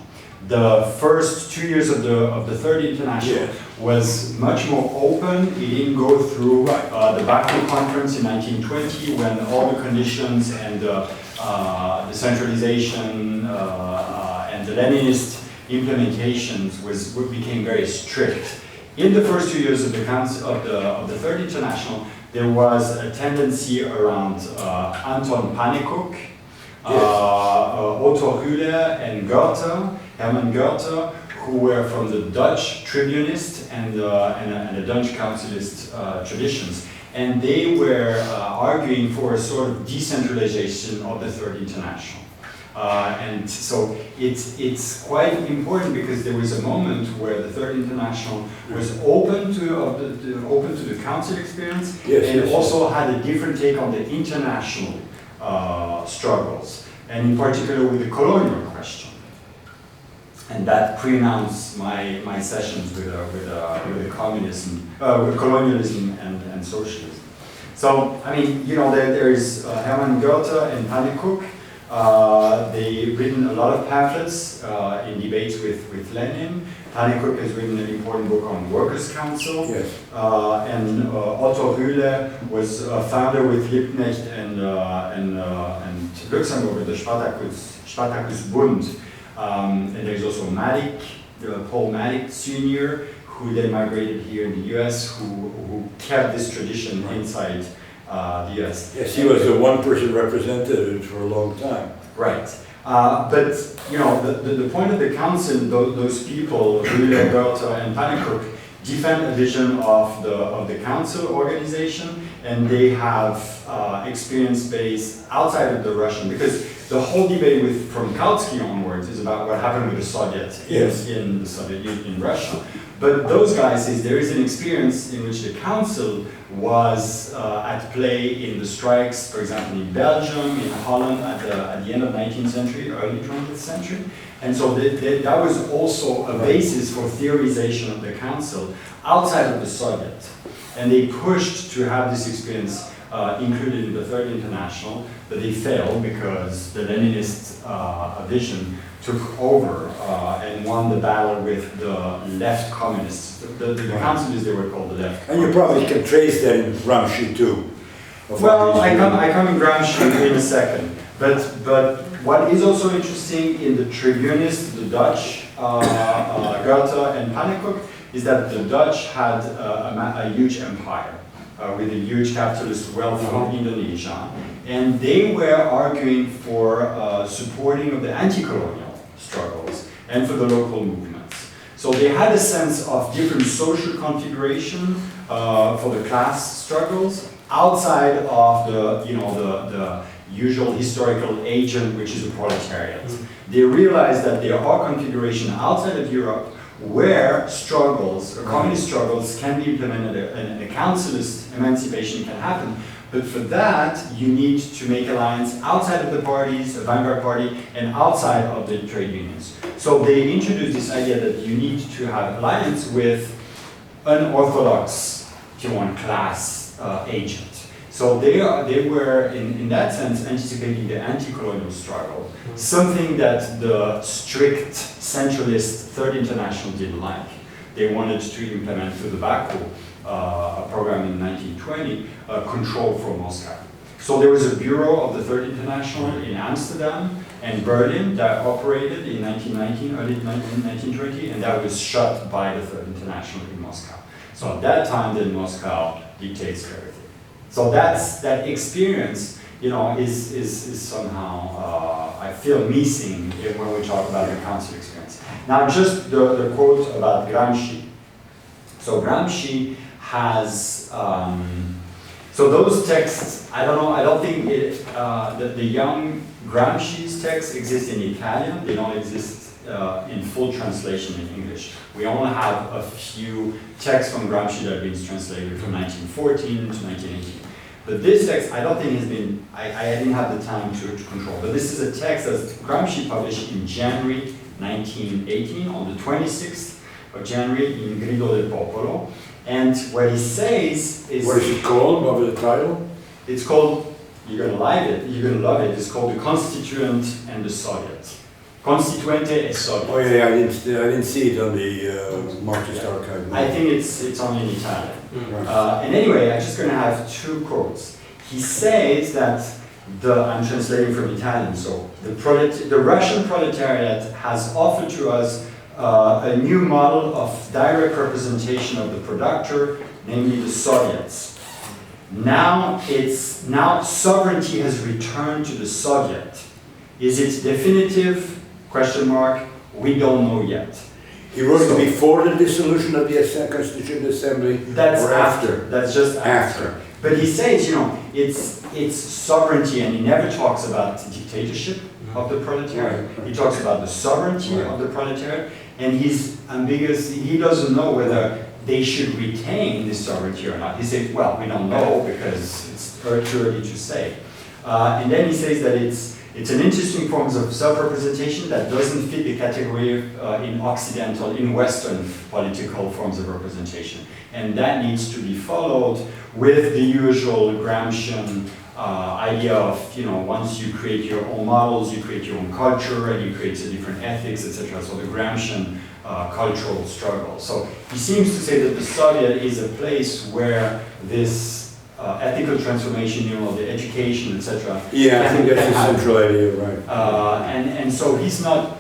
The first 2 years of the Third International was much more open. It didn't go through the Baku Conference in 1920 when all the conditions and the centralization and the Leninist implementations became very strict. In the first 2 years of the council of the Third International, there was a tendency around Anton Pannekoek, Otto Rühle and Goethe, Hermann Goethe, who were from the Dutch Tribunist and the Dutch Councilist traditions. And they were arguing for a sort of decentralization of the Third International. And so it's quite important because there was a moment where the Third International was open to the council experience, also had a different take on the international struggles, and in particular with the colonial question. And that pronounced my sessions with communism, with colonialism and socialism. So I mean, there is Hermann Goethe and Pannekoek. They've written a lot of pamphlets in debates with Lenin. Pannekoek has written an important book on Workers' Council. Yes. And Otto Rühle was a founder with Liebknecht and Luxembourg, the Spartacus Bund. And there's also Madik, Paul Madik Sr., who then migrated here in the US, who kept this tradition inside the US. Yes, he was a one-person representative for a long time. Right. But the point of the council, those people, Rühle, Goethe, and Pannekoek, defend a vision of the council organization, and they have experience base outside of the Russian, because the whole debate from Kautsky onwards is about what happened with the Soviet in the Soviet Union, in Russia. But those guys say there is an experience in which the council was at play in the strikes, for example, in Belgium, in Holland at the end of the 19th century, early 20th century. And so that was also a basis for theorization of the council outside of the Soviet. And they pushed to have this experience included in the Third International, but they failed because the Leninist vision took over and won the battle with the left communists. The councilists, they were called the left. And you probably can trace that in Gramsci too. Well, I come in Gramsci in a second. But what is also interesting in the Tribunists, the Dutch, Goethe and Pannekoek, is that the Dutch had a huge empire with a huge capitalist wealth from Indonesia. And they were arguing for supporting of the anti-colonial struggles and for the local movements. So they had a sense of different social configuration for the class struggles outside of the usual historical agent, which is the proletariat. They realized that there are configurations outside of Europe where struggles, communist struggles, can be implemented and a councilist emancipation can happen. But for that, you need to make alliance outside of the parties, a vanguard party, and outside of the trade unions. So they introduced this idea that you need to have alliance with unorthodox, if you want, class agent. So they were, in that sense, anticipating the anti-colonial struggle, something that the strict centralist Third International didn't like. They wanted to implement through the Baku a program in 1920, control from Moscow. So there was a bureau of the Third International in Amsterdam and Berlin that operated in 1919, early 1920, and that was shut by the Third International in Moscow. So at that time, then Moscow dictates everything. So that experience, you know, is somehow, I feel, missing when we talk about the council experience. Now, just the quote about Gramsci. So Gramsci has, so those texts, I don't think that the young Gramsci's texts exist in Italian. They don't exist in full translation in English. We only have a few texts from Gramsci that have been translated from 1914 to 1918. But this text, I don't think has been, I didn't have the time to control, but this is a text that Gramsci published in January 1918, on the 26th of January in Grido del Popolo. And what he says is... What is it called? What was the title? It's called, you're gonna love it, it's called The Constituent and the Soviet. Constituente e Soviet. Oh yeah, I didn't see it on the Marxist archive. I think it's only in Italian. Right. And anyway, I'm just going to have two quotes. He says that I'm translating from Italian. So the Russian proletariat has offered to us a new model of direct representation of the productor, namely the Soviets. Now sovereignty has returned to the Soviet. Is it definitive? Question mark. We don't know yet. He wrote it before the dissolution of the Constituent Assembly? That's or after. That's just after. But he says, you know, it's sovereignty, and he never talks about dictatorship of the proletariat. Right. He talks about the sovereignty of the proletariat, and he's ambiguous. He doesn't know whether they should retain this sovereignty or not. He says, well, we don't know because it's too early to say. And then he says that it's an interesting form of self-representation that doesn't fit the category in Western political forms of representation. And that needs to be followed with the usual Gramscian idea of, you know, once you create your own models, you create your own culture, and you create a different ethics, etc. So the Gramscian cultural struggle. So he seems to say that the Soviet is a place where this ethical transformation, you know, the education, etc. Yeah, I think that's the central idea, right. And so he's not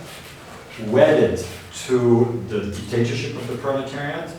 wedded to the dictatorship of the proletariat,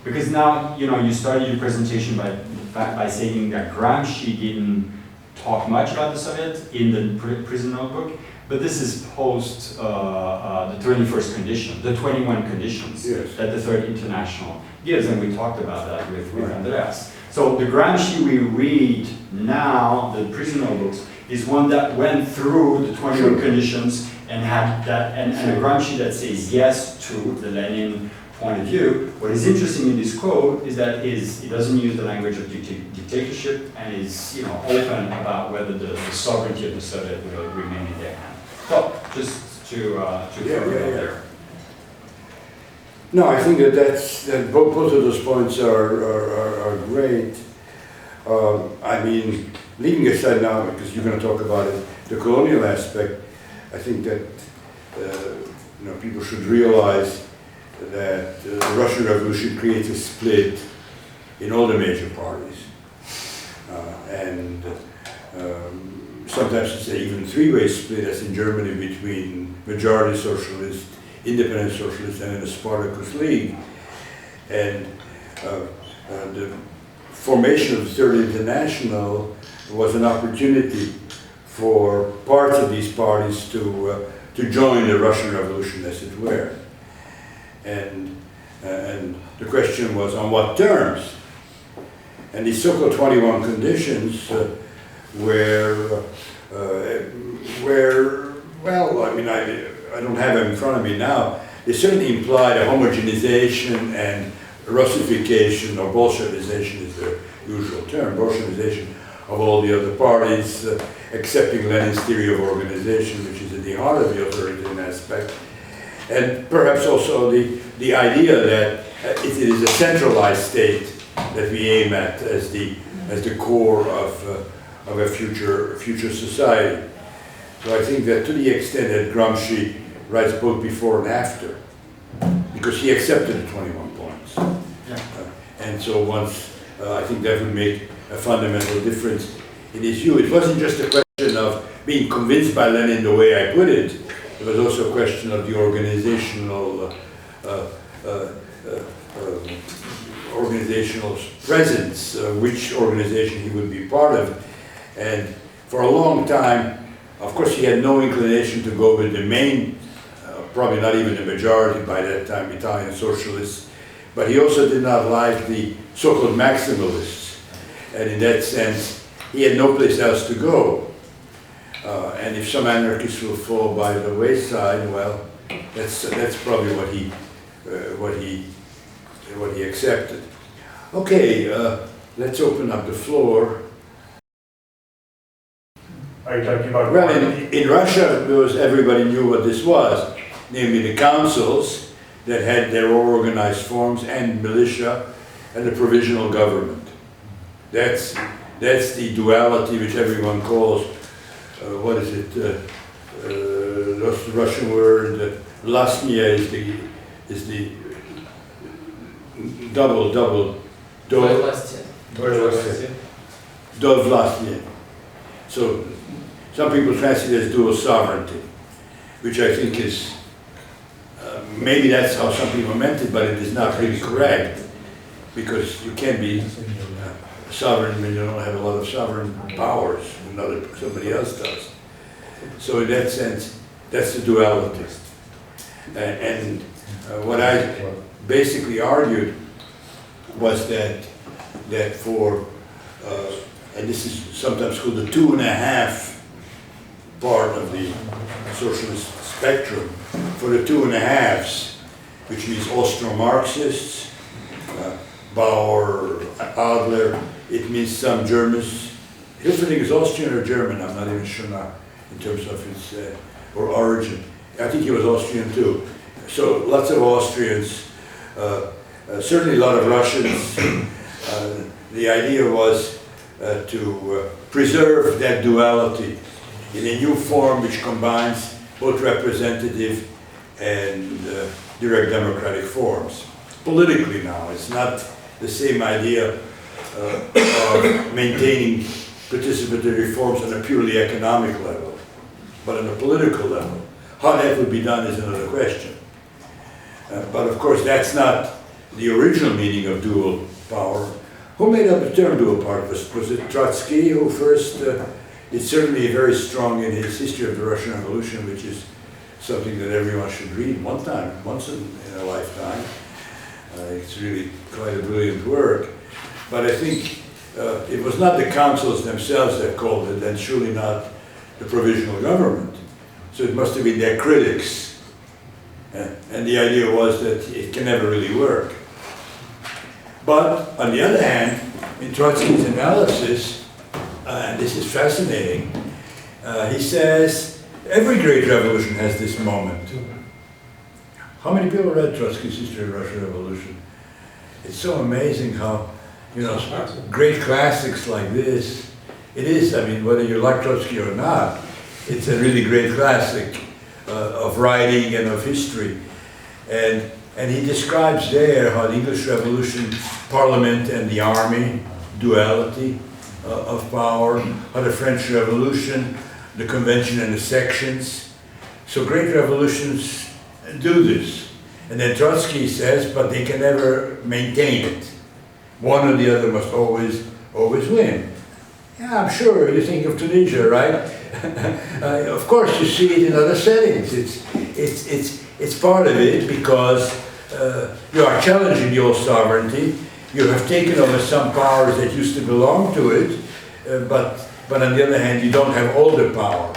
because now, you know, you started your presentation by saying that Gramsci didn't talk much about the Soviet in the prison notebook, but this is post the 21st condition, the 21 conditions that the Third International gives, and we talked about that with Andreas. So the Gramsci we read now, the prison notebooks, is one that went through the 21 conditions and had that, and a Gramsci that says yes to the Lenin point of view. What is interesting in this quote is that he doesn't use the language of dictatorship and is, you know, open about whether the sovereignty of the Soviet will remain in their hands. So just to throw it there. No, I think that both of those points are great. I mean, leaving aside now, because you're going to talk about it, the colonial aspect, I think that you know, people should realize that the Russian Revolution creates a split in all the major parties, and sometimes it's even three-way split, as in Germany, between majority socialists, independent socialists, and the Spartacus League. And the formation of the Third International was an opportunity for parts of these parties to join the Russian Revolution, as it were. And the question was, on what terms? And these so-called 21 conditions were, well, I mean, I don't have them in front of me now. They certainly implied a homogenization and Russification, or Bolshevization is the usual term, Bolshevization of all the other parties, accepting Lenin's theory of organization, which is at the heart of the authoritarian aspect. And perhaps also the idea that it is a centralized state that we aim at as the core of a future society. So I think that to the extent that Gramsci writes both before and after, because he accepted the 21 points. And so once, I think that would make a fundamental difference in his view. It wasn't just a question of being convinced by Lenin the way I put it. It was also a question of the organizational organizational presence, which organization he would be part of. And for a long time, of course, he had no inclination to go with the main, probably not even the majority by that time, Italian socialists, but he also did not like the so-called maximalists. And in that sense, he had no place else to go. And if some anarchists will fall by the wayside, well, that's probably what he accepted. Okay, let's open up the floor. Are you talking about? Well, in Russia, everybody knew what this was, namely the councils that had their organized forms and militia and the provisional government. That's the duality which everyone calls, what is it, that's the Russian word, vlastnie is the double, dovlastnie. So some people translate it as dual sovereignty, which I think is, maybe that's how some people meant it, but it is not really correct, because you can't be sovereign when you don't have a lot of sovereign powers, somebody else does. So in that sense, that's the duality. And what I basically argued was that for, and this is sometimes called the 2.5 part of the socialist spectrum, for the 2.5s, which means Austro-Marxists, Bauer, Adler, it means some Germans. Hirshon is Austrian or German, I'm not even sure now, in terms of his, or origin. I think he was Austrian too. So lots of Austrians, certainly a lot of Russians. The idea was to preserve that duality in a new form which combines both representative and direct democratic forms. Politically now, it's not the same idea of maintaining participatory forms on a purely economic level, but on a political level. How that would be done is another question. But of course, that's not the original meaning of dual power. Who made up the term dual power? Was it Trotsky who first? It's certainly very strong in his History of the Russian Revolution, which is something that everyone should read once in a lifetime. It's really quite a brilliant work. But I think it was not the councils themselves that called it, and surely not the Provisional Government. So it must have been their critics. And the idea was that it can never really work. But on the other hand, in Trotsky's analysis, and this is fascinating, he says every great revolution has this moment. How many people read Trotsky's History of the Russian Revolution? It's so amazing how, great classics like this, it is, I mean, whether you like Trotsky or not, it's a really great classic of writing and of history. And he describes there how the English Revolution, Parliament and the army, duality of power, how the French Revolution, the convention and the sections. So great revolutions do this. And then Trotsky says, but they can never maintain it. One or the other must always win. Yeah, I'm sure you think of Tunisia, right? Of course, you see it in other settings. It's part of it because you are challenging your sovereignty. You have taken over some powers that used to belong to it, but on the other hand, you don't have all the power.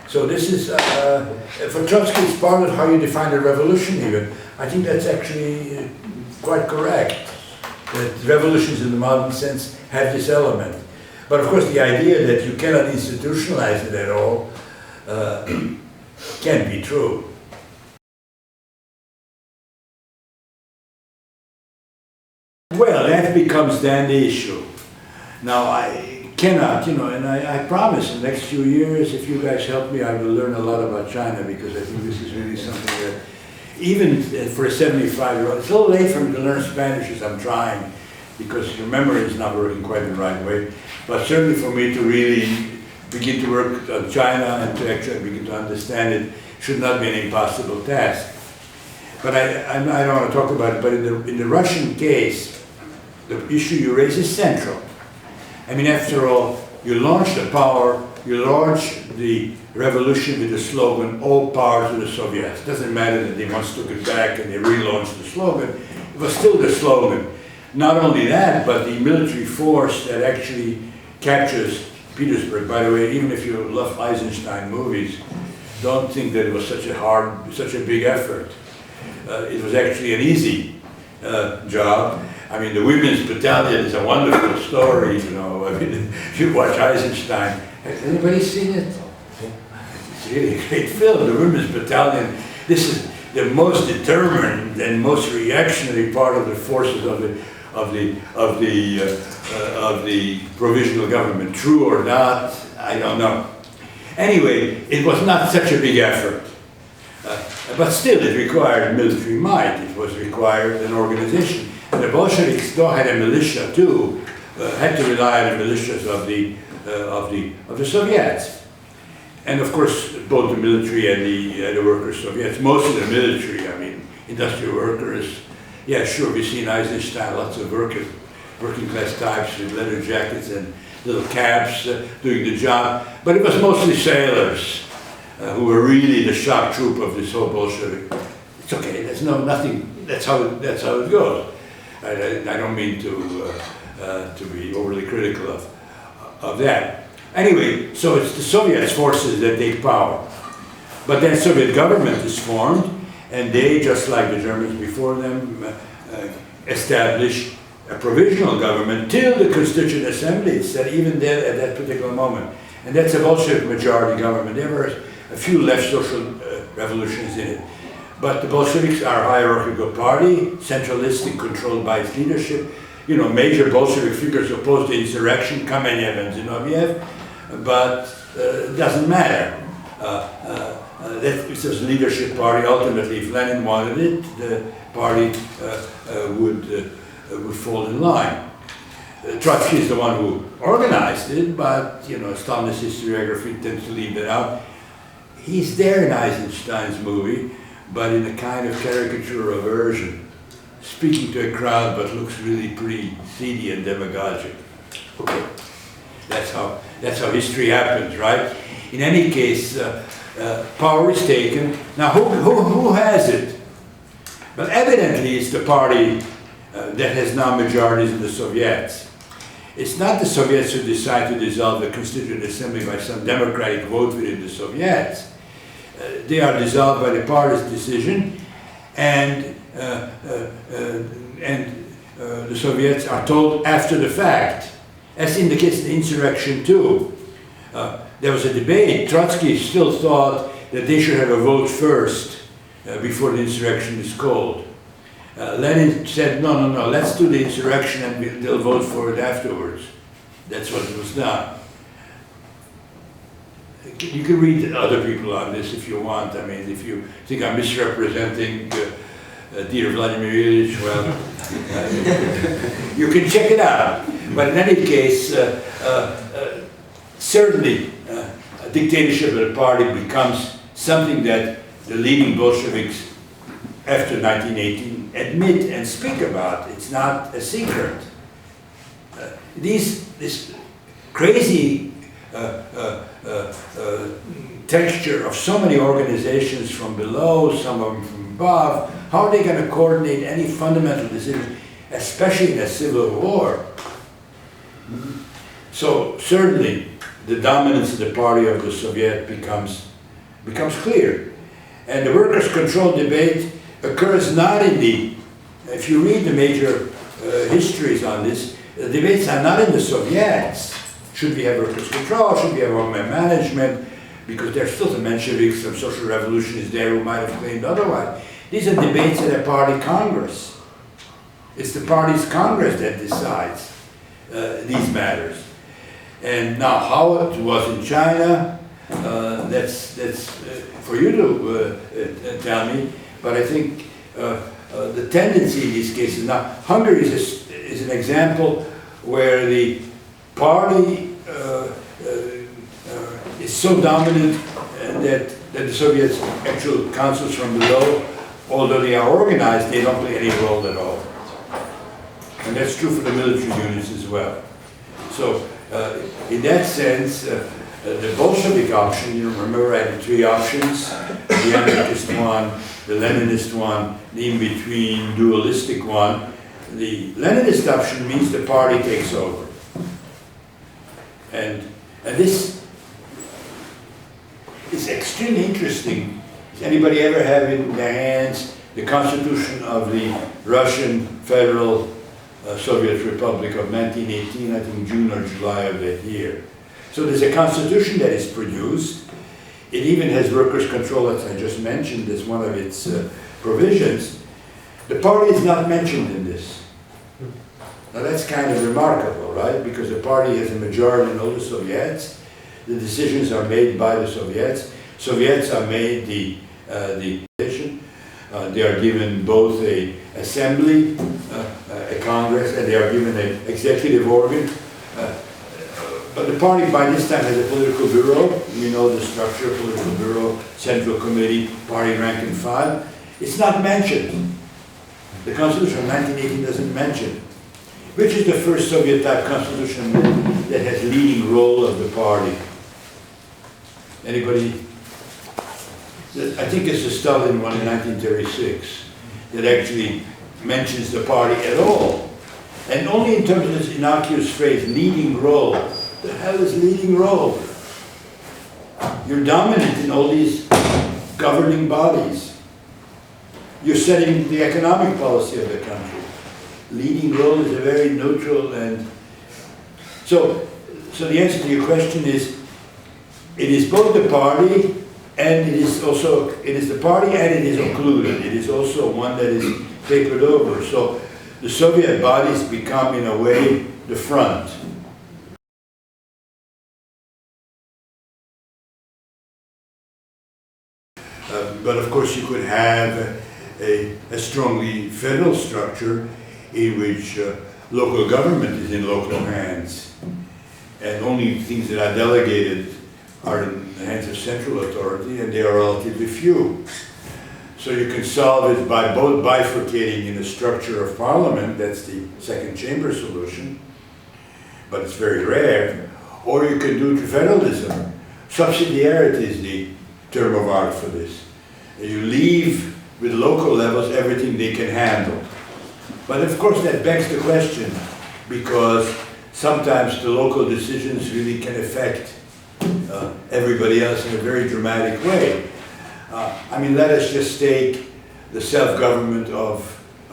So this is, for Trotsky, it's part of how you define a revolution even. I think that's actually quite correct, that revolutions in the modern sense have this element. But of course, the idea that you cannot institutionalize it at all can't be true. Well, that becomes then the issue. Now, I cannot, and I promise in the next few years, if you guys help me, I will learn a lot about China, because I think this is really something that, even for a 75-year-old, it's a little late for me to learn Spanish as I'm trying, because your memory is not working quite in the right way. But certainly for me to really begin to work on China and to actually begin to understand it should not be an impossible task. but I don't want to talk about it, but in the Russian case, the issue you raise is central. I mean, after all, you launch the power, you launch the revolution with the slogan, all power to the Soviets. It doesn't matter that they once took it back and they relaunched the slogan. It was still the slogan. Not only that, but the military force that actually captures Petersburg. By the way, even if you love Eisenstein movies, don't think that it was such a big effort. It was actually an easy job. I mean, the women's battalion is a wonderful story, you know. I mean, if you watch Eisenstein, has anybody seen it? It's really a great film, the women's battalion. This is the most determined and most reactionary part of the forces of the provisional government. True or not, I don't know. Anyway, it was not such a big effort. But still, it required military might. It was required an organization. And the Bolsheviks, though, had a militia too, had to rely on the militias of the Soviets. And of course, both the military and the workers' Soviets, most of the military, I mean, industrial workers, yeah, sure, we've seen Eisenstein, lots of working class types with leather jackets and little caps doing the job, but it was mostly sailors who were really the shock troop of this whole Bolshevik. It's okay, there's nothing, that's how it goes. I don't mean to be overly critical of that. Anyway, so it's the Soviet forces that take power. But then Soviet government is formed, and they, just like the Germans before them, establish a provisional government till the Constituent Assembly said even there at that particular moment. And that's a Bolshevik majority government. There were a few left social revolutions in it. But the Bolsheviks are a hierarchical party, centralistic, controlled by its leadership. You know, major Bolshevik figures opposed the insurrection, Kamenev and Zinoviev, but it doesn't matter. It's a leadership party. Ultimately, if Lenin wanted it, the party would fall in line. Trotsky is the one who organized it, but you know, Stalinist historiography tends to leave that out. He's there in Eisenstein's movie, but in a kind of caricatural version, speaking to a crowd, but looks really pretty seedy and demagogic. Okay, that's how history happens, right? In any case, power is taken. Now, who has it? But evidently, it's the party that has now majorities in the Soviets. It's not the Soviets who decide to dissolve the Constituent Assembly by some democratic vote within the Soviets. They are dissolved by the party's decision, and the Soviets are told after the fact, as in the case of the insurrection too. There was a debate. Trotsky still thought that they should have a vote first before the insurrection is called. Lenin said, no, let's do the insurrection and they'll vote for it afterwards. That's what was done. You can read other people on this if you want. I mean, if you think I'm misrepresenting dear Vladimir Ilyich, well, you can check it out. But in any case, certainly a dictatorship of the party becomes something that the leading Bolsheviks after 1918 admit and speak about. It's not a secret. This crazy texture of so many organizations from below, some of them from above, how are they going to coordinate any fundamental decisions, especially in a civil war? So certainly the dominance of the party of the Soviet becomes clear. And the workers' control debate occurs not in the, if you read the major histories on this, the debates are not in the Soviets. Should we have workers' control? Should we have one-man management? Because there's still the Mensheviks, some social revolutionists there who might have claimed otherwise. These are debates at a party congress. It's the party's congress that decides these matters. And now how it was in China, that's for you to tell me. But I think the tendency in these cases, now Hungary is an example where the party is so dominant that the Soviets, actual councils from below, although they are organized, they don't play any role at all. And that's true for the military units as well. So, in that sense, the Bolshevik option, you remember I had three options, the anarchist one, the Leninist one, the in-between dualistic one. The Leninist option means the party takes over. And this is extremely interesting. Does anybody ever have in their hands the Constitution of the Russian Federal Soviet Republic of 1918, I think June or July of that year? So there's a constitution that is produced. It even has workers' control, as I just mentioned, as one of its provisions. The party is not mentioned in this. Now that's kind of remarkable, right? Because the party has a majority in all the Soviets. The decisions are made by the Soviets. Soviets are made the decision. They are given both a assembly, a Congress, and they are given an executive organ. But the party by this time has a political bureau. You know the structure, political bureau, central committee, party rank and file. It's not mentioned. The Constitution of 1918 doesn't mention. Which is the first Soviet-type constitution that has leading role of the party? Anybody? I think it's the Stalin one in 1936 that actually mentions the party at all. And only in terms of this innocuous phrase, leading role. The hell is leading role? You're dominant in all these governing bodies. You're setting the economic policy of the country. Leading role is a very neutral and... So the answer to your question is, it is both the party and it is the party and it is occluded. It is also one that is papered over. So the Soviet bodies become, in a way, the front. But of course you could have a strongly federal structure in which local government is in local hands, and only things that are delegated are in the hands of central authority, and they are relatively few. So you can solve it by both bifurcating in the structure of parliament, that's the second chamber solution, but it's very rare, or you can do it through federalism. Subsidiarity is the term of art for this. You leave with local levels everything they can handle. But of course that begs the question, because sometimes the local decisions really can affect everybody else in a very dramatic way. I mean, let us just take the self-government of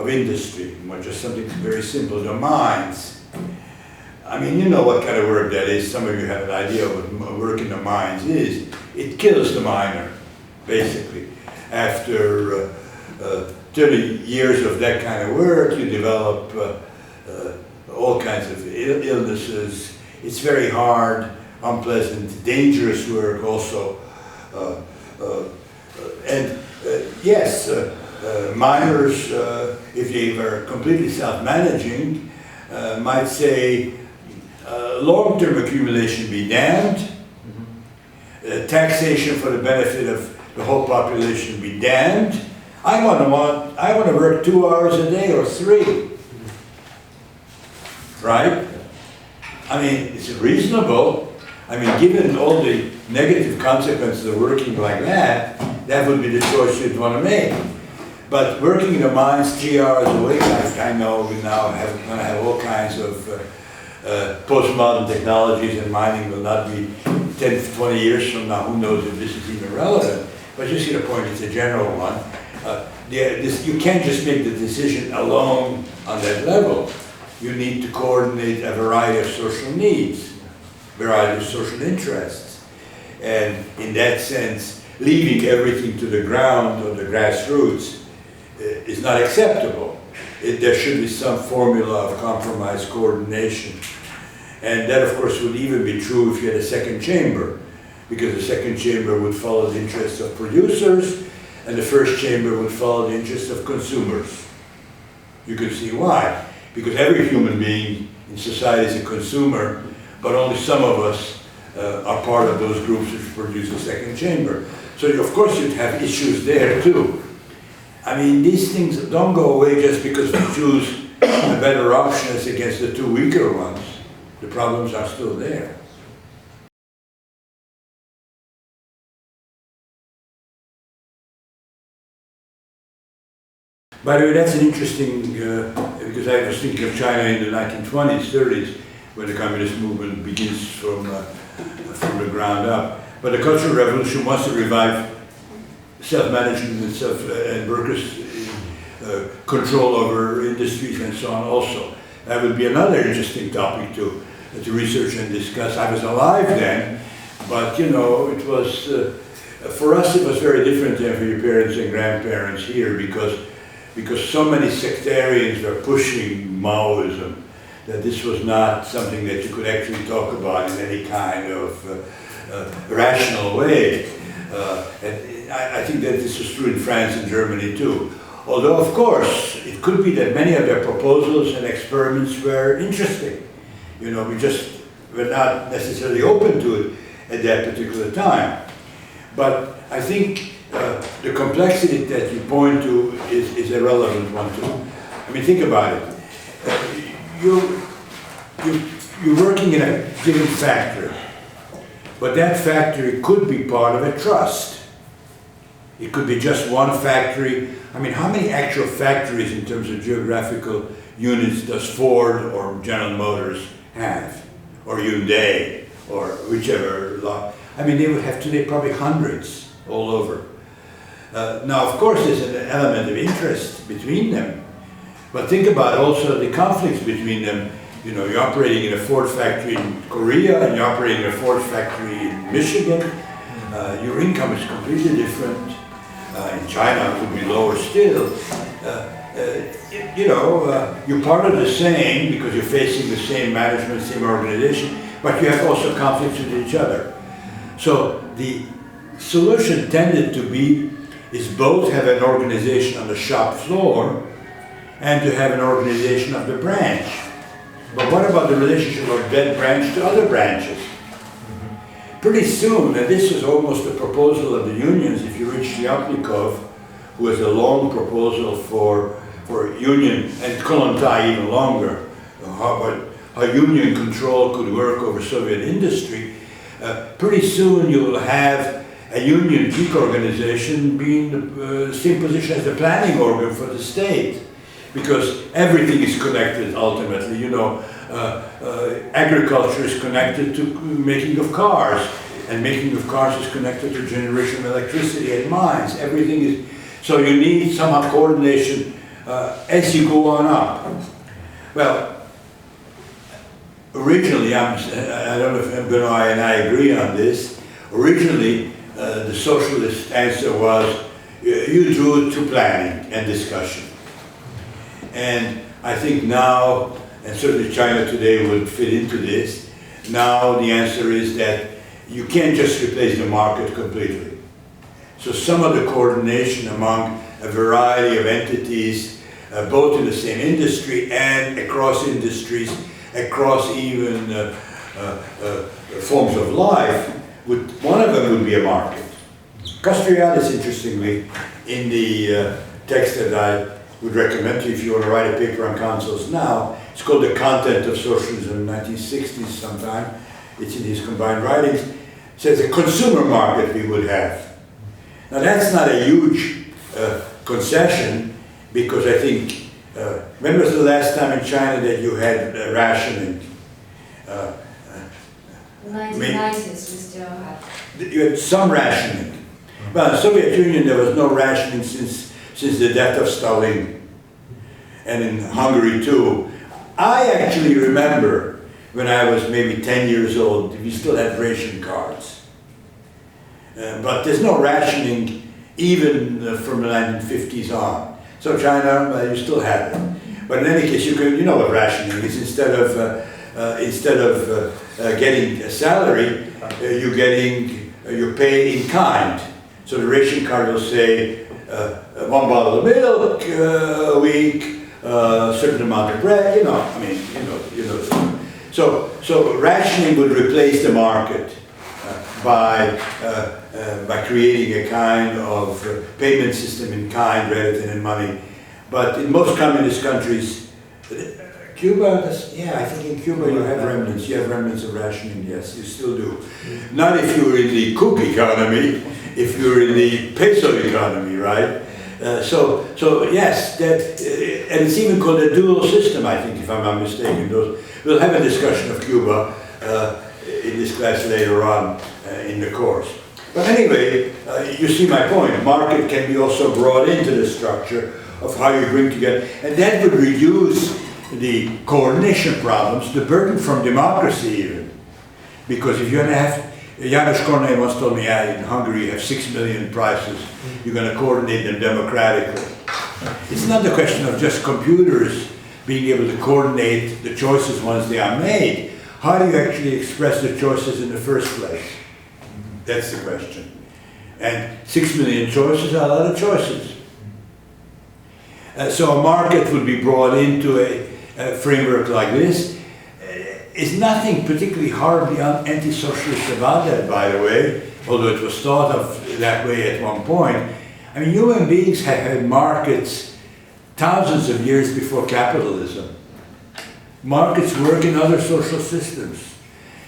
industry, or just something very simple, the mines. I mean, you know what kind of work that is. Some of you have an idea of what work in the mines is. It kills the miner, basically. After 30 years of that kind of work, you develop all kinds of illnesses. It's very hard, unpleasant, dangerous work also. Yes, miners, if they were completely self-managing, might say, long-term accumulation be damned, taxation for the benefit of the whole population be damned. I want to work 2 hours a day or 3, right? I mean, it's reasonable. I mean, given all the negative consequences of working like that, that would be the choice you'd want to make. But working in the mines 3 hours a week, I know we now going to have all kinds of postmodern technologies, and mining will not be 10, 20 years from now. Who knows if this is even relevant? But you see the point, it's a general one. You can't just make the decision alone on that level. You need to coordinate a variety of social needs, variety of social interests. And in that sense, leaving everything to the ground or the grassroots is not acceptable. There should be some formula of compromise coordination. And that, of course, would even be true if you had a second chamber, because the second chamber would follow the interests of producers, and the first chamber would follow the interests of consumers. You can see why. Because every human being in society is a consumer, but only some of us are part of those groups which produce a second chamber. So of course you'd have issues there too. I mean, these things don't go away just because we choose the better options against the two weaker ones. The problems are still there. By the way, that's an interesting, because I was thinking of China in the 1920s, 30s, when the communist movement begins from the ground up. But the Cultural Revolution wants to revive self-management and workers' control over industries and so on also. That would be another interesting topic to research and discuss. I was alive then, but you know, it was, for us it was very different than for your parents and grandparents here, because so many sectarians were pushing Maoism that this was not something that you could actually talk about in any kind of rational way. And I think that this was true in France and Germany too. Although, of course, it could be that many of their proposals and experiments were interesting. You know, we just were not necessarily open to it at that particular time. But I think the complexity that you point to is a relevant one too. I mean, think about it. You're working in a given factory, but that factory could be part of a trust. It could be just one factory. I mean, how many actual factories in terms of geographical units does Ford or General Motors have? Or Hyundai, or whichever lot? I mean, they would have today probably hundreds all over. Now, of course, there's an element of interest between them, but think about also the conflicts between them. You know, you're operating in a Ford factory in Korea and you're operating in a Ford factory in Michigan. Your income is completely different. In China, it would be lower still. You know, you're part of the same because you're facing the same management, same organization, but you have also conflicts with each other. So the solution tended to be is both have an organization on the shop floor and to have an organization of the branch. But what about the relationship of that branch to other branches? Pretty soon, and this was almost a proposal of the unions, if you reach Shliapnikov, who has a long proposal for union, and Kollontai even longer, how union control could work over Soviet industry, pretty soon you will have a union peak organization being the same position as the planning organ for the state, because everything is connected ultimately. You know, agriculture is connected to making of cars, and making of cars is connected to generation of electricity and mines. Everything is, so you need somehow coordination as you go on up. Well, originally, I don't know if Benoit and I agree on this, originally the socialist answer was, you drew it to planning and discussion. And I think now, and certainly China today would fit into this, now the answer is that you can't just replace the market completely. So some of the coordination among a variety of entities, both in the same industry and across industries, across even forms of life, one of them would be a market. Castrialis, interestingly, in the text that I would recommend to you if you want to write a paper on councils now, it's called The Content of Socialism, 1960s sometime. It's in his combined writings. It says a consumer market we would have. Now that's not a huge concession, because I think, when was the last time in China that you had rationing? The 1990s we still had. You had some rationing. Well, in the Soviet Union there was no rationing since the death of Stalin, and in Hungary too. I actually remember when I was maybe 10 years old, we still had ration cards. But there's no rationing even from the 1950s on. So China, you still have it. But in any case, you know what rationing is. Instead of getting a salary, you pay in kind. So the ration card will say 1 bottle of milk a week, a certain amount of bread. You know, I mean, you know. So rationing would replace the market. by creating a kind of payment system in kind rather than in money. But in most communist countries, Cuba, I think in Cuba you have remnants. You have remnants of rationing, yes, you still do. Not if you're in the cook economy, if you're in the peso economy, right? So yes, that, and it's even called a dual system, I think, if I'm not mistaken. We'll have a discussion of Cuba in this class later on in the course. But anyway, you see my point. Market can be also brought into the structure of how you bring together, and that would reduce the coordination problems, the burden from democracy even. Because if you're going to have, Janos Kornay once told me, in Hungary you have 6 million prices, you're going to coordinate them democratically. It's not the question of just computers being able to coordinate the choices once they are made. How do you actually express the choices in the first place? That's the question. And 6 million choices are a lot of choices. So a market would be brought into a framework like this. Is nothing particularly horribly anti-socialist about that, by the way, although it was thought of that way at one point. I mean, human beings have had markets thousands of years before capitalism. Markets work in other social systems.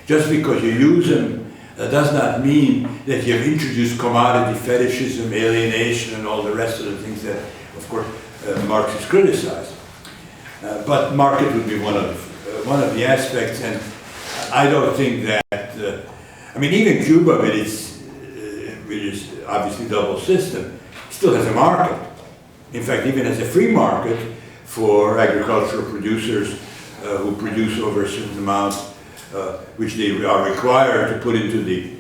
Just because you use them does not mean that you have introduced commodity fetishism, alienation, and all the rest of the things that, of course, Marx has criticized. But market would be one of the aspects, and I don't think that, I mean, even Cuba with its obviously double system, still has a market. In fact, even has a free market for agricultural producers who produce over a certain amount, which they are required to put into the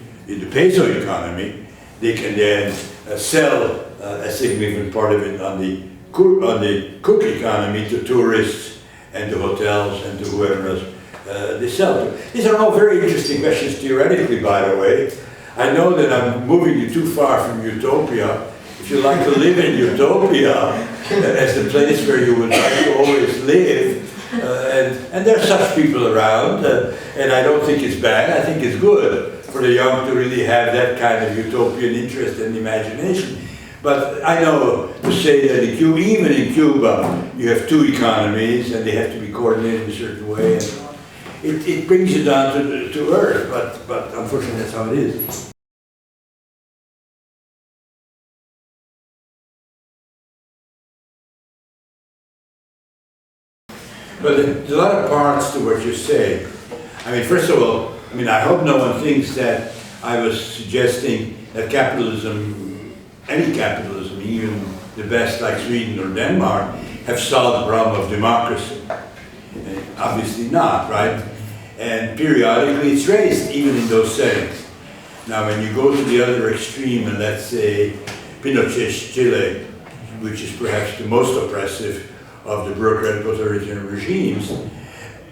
peso economy. They can then sell a significant part of it on the cook economy to tourists and to hotels and to whoever else they sell to. These are all very interesting questions theoretically, by the way. I know that I'm moving you too far from utopia. If you like to live in utopia as the place where you would like to always live, and there are such people around, and I don't think it's bad, I think it's good for the young to really have that kind of utopian interest and imagination. But I know to say that even in Cuba, you have two economies and they have to be coordinated in a certain way. And it brings you down to earth, but unfortunately that's how it is. But there's a lot of parts to what you say. I mean, first of all, I hope no one thinks that I was suggesting that capitalism, any capitalism, even the best like Sweden or Denmark, have solved the problem of democracy. Obviously not, right? And periodically it's raised, even in those settings. Now, when you go to the other extreme, and let's say Pinochet's Chile, which is perhaps the most oppressive of the bureaucratic authoritarian regimes,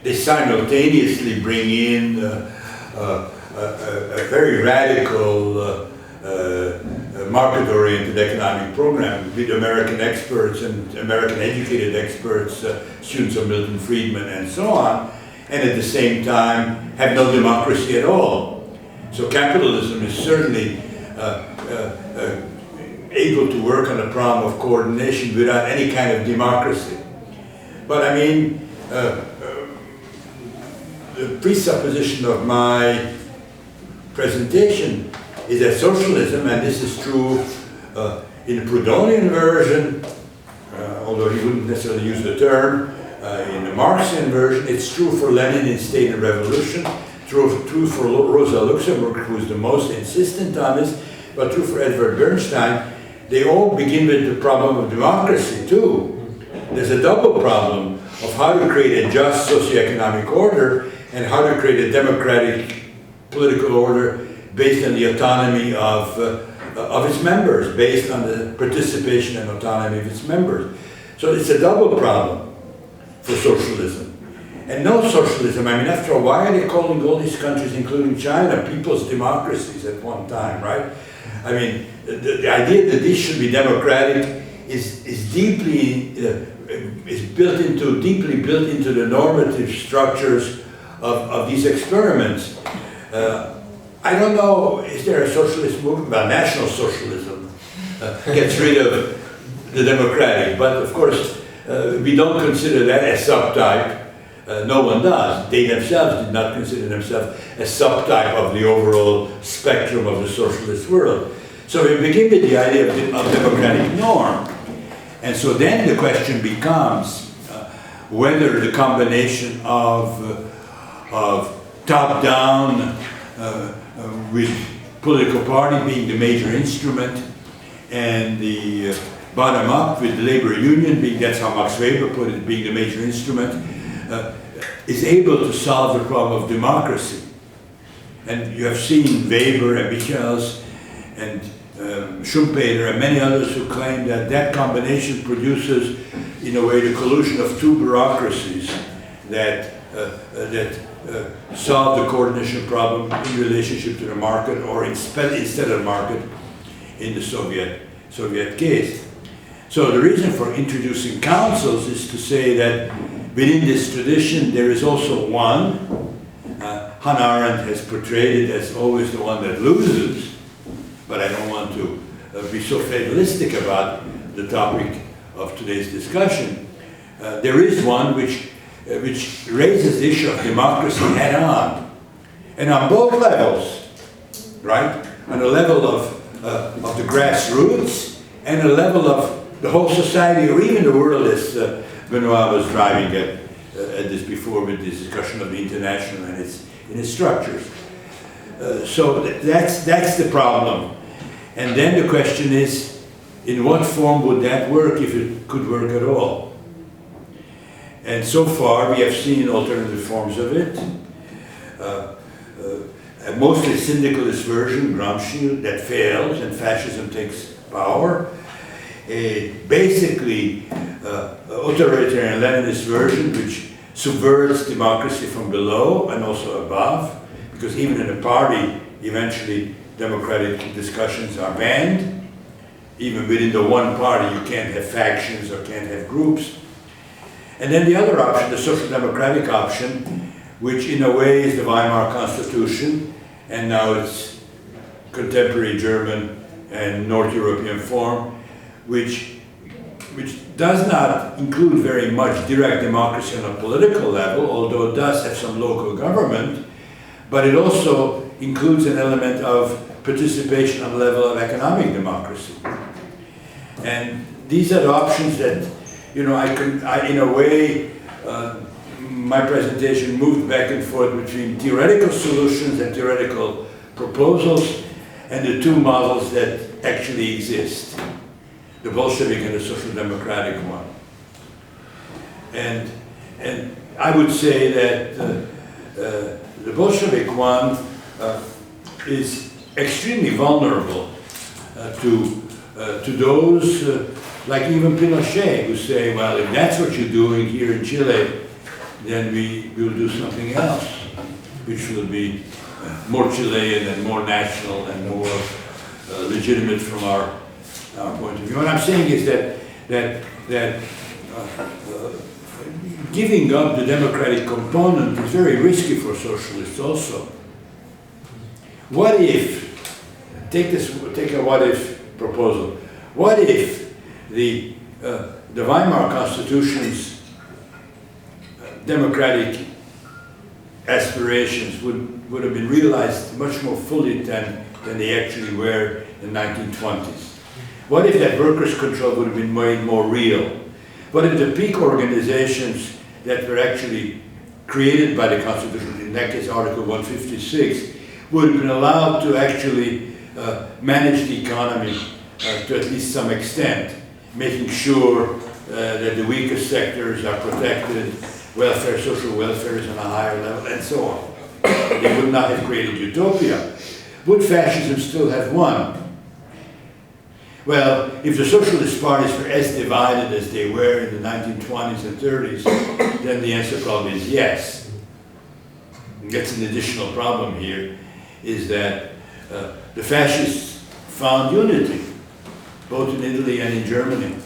they simultaneously bring in a very radical market-oriented economic program with American experts and American educated experts, students of Milton Friedman and so on, and at the same time have no democracy at all. So capitalism is certainly able to work on a problem of coordination without any kind of democracy. But I mean, the presupposition of my presentation is that socialism, and this is true in the Proudhonian version, although he wouldn't necessarily use the term, in the Marxian version, it's true for Lenin in State and Revolution, true for Rosa Luxemburg, who is the most insistent on this, but true for Edward Bernstein. They all begin with the problem of democracy too. There's a double problem of how to create a just socioeconomic order and how to create a democratic political order based on the autonomy of its members, based on the participation and autonomy of its members. So it's a double problem for socialism. And no socialism, after all, why are they calling all these countries, including China, people's democracies at one time, right? The idea that this should be democratic is deeply built into the normative structures of these experiments. I don't know, is there a socialist movement? Well, National Socialism gets rid of the democratic, but of course, we don't consider that a subtype. No one does. They themselves did not consider themselves a subtype of the overall spectrum of the socialist world. So we begin with the idea of democratic norm. And so then the question becomes whether the combination of top-down with political party being the major instrument and the bottom-up with the labor union being, that's how Max Weber put it, being the major instrument, is able to solve the problem of democracy. And you have seen Weber and Michels and Schumpeter and many others who claim that that combination produces, in a way, the collusion of two bureaucracies that solve the coordination problem in relationship to the market, or instead of the market in the Soviet case. So the reason for introducing councils is to say that within this tradition there is also one. Hannah Arendt has portrayed it as always the one that loses, but I don't want to be so fatalistic about the topic of today's discussion. There is one which raises the issue of democracy head on, and on both levels, right? On the level of the grassroots and the level of the whole society, or even the world, as Benoit was driving at this before with the discussion of the international and its structures. So that's the problem. And then the question is, in what form would that work, if it could work at all? And so far we have seen alternative forms of it. A mostly syndicalist version, Gramsci, that fails and fascism takes power. A basically authoritarian Leninist version which subverts democracy from below and also above, because even in a party, eventually democratic discussions are banned. Even within the one party, you can't have factions or can't have groups. And then the other option, the social democratic option, which in a way is the Weimar Constitution, and now it's contemporary German and North European form, which does not include very much direct democracy on a political level, although it does have some local government, but it also includes an element of participation on the level of economic democracy. And these are the options that, you know, in a way, my presentation moved back and forth between theoretical solutions and theoretical proposals and the two models that actually exist, the Bolshevik and the social democratic one. And I would say that the Bolshevik one is extremely vulnerable to those like even Pinochet, who say, well, if that's what you're doing here in Chile, then we will do something else, which will be more Chilean and more national and more legitimate from our point of view. What I'm saying is that giving up the democratic component is very risky for socialists also. What if, take a what if proposal, what if the Weimar Constitution's democratic aspirations would have been realized much more fully than they actually were in the 1920s? What if that workers' control would have been made more real? What if the peak organizations that were actually created by the Constitution, in that case Article 156, would have been allowed to actually manage the economy to at least some extent, making sure that the weakest sectors are protected, welfare, social welfare is on a higher level, and so on. They would not have created utopia. Would fascism still have won? Well, if the socialist parties were as divided as they were in the 1920s and 30s, then the answer probably is yes. And that's an additional problem here, is that the fascists found unity, both in Italy and in Germany.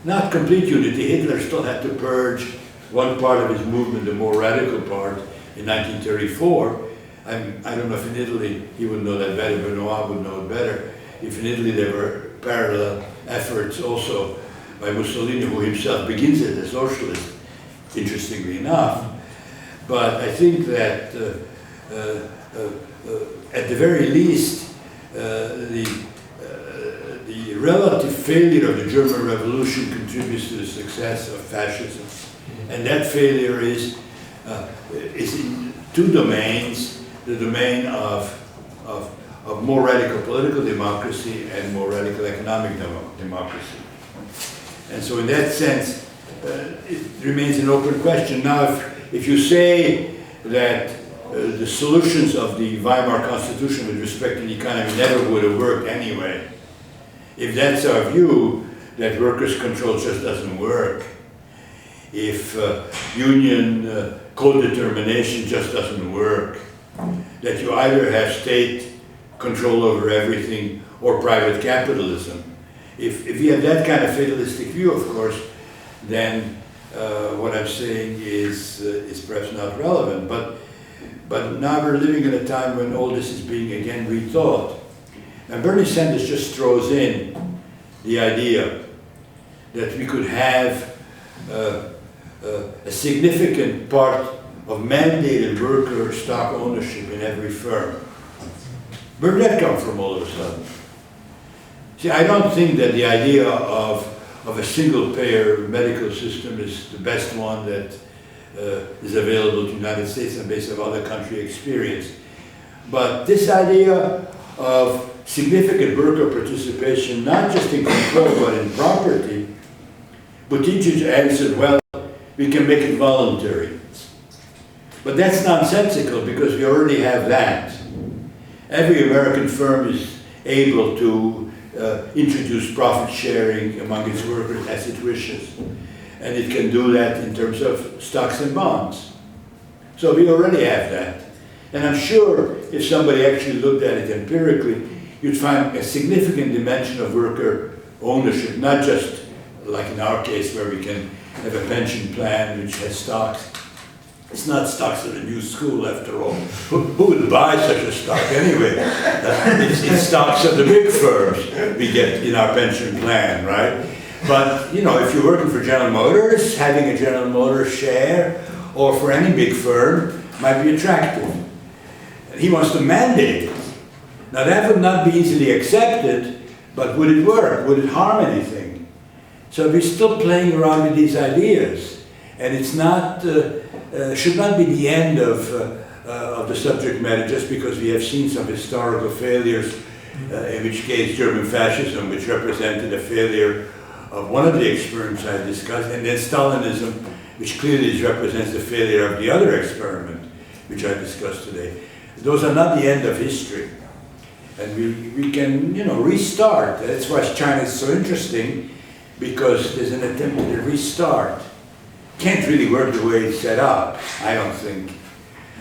Not complete unity. Hitler still had to purge one part of his movement, the more radical part, in 1934. I don't know if in Italy he would know that better, Benoit would know it better. If in Italy there were parallel efforts also by Mussolini, who himself begins as a socialist, interestingly enough. But I think that at the very least, the relative failure of the German Revolution contributes to the success of fascism. And that failure is in two domains, the domain of more radical political democracy and more radical economic democracy. And so in that sense, it remains an open question. Now, if you say that the solutions of the Weimar Constitution with respect to the economy never would have worked anyway, if that's our view, that workers' control just doesn't work, if union co-determination just doesn't work, that you either have state control over everything or private capitalism. If you have that kind of fatalistic view, of course, then what I'm saying is perhaps not relevant. But now we're living in a time when all this is being again rethought. And Bernie Sanders just throws in the idea that we could have a significant part of mandated worker stock ownership in every firm. Where did that come from all of a sudden? See, I don't think that the idea of a single-payer medical system is the best one that is available to the United States and based on other country experience. But this idea of significant worker participation, not just in control but in property, Buttigieg answered, well, we can make it voluntary. But that's nonsensical because we already have that. Every American firm is able to introduce profit sharing among its workers as it wishes. And it can do that in terms of stocks and bonds. So we already have that. And I'm sure if somebody actually looked at it empirically, you'd find a significant dimension of worker ownership, not just like in our case where we can have a pension plan which has stocks. It's not stocks of the new school after all. Who would buy such a stock anyway? It's stocks of the big firms we get in our pension plan, right? But, you know, if you're working for General Motors, having a General Motors share, or for any big firm, might be attractive. And he wants to mandate it. Now that would not be easily accepted, but would it work? Would it harm anything? So we're still playing around with these ideas. And it's not, should not be the end of the subject matter just because we have seen some historical failures, in which case German fascism, which represented a failure of one of the experiments I discussed, and then Stalinism, which clearly represents the failure of the other experiment, which I discussed today. Those are not the end of history. And we can, you know, restart. That's why China is so interesting, because there's an attempt to restart. Can't really work the way it's set up, I don't think.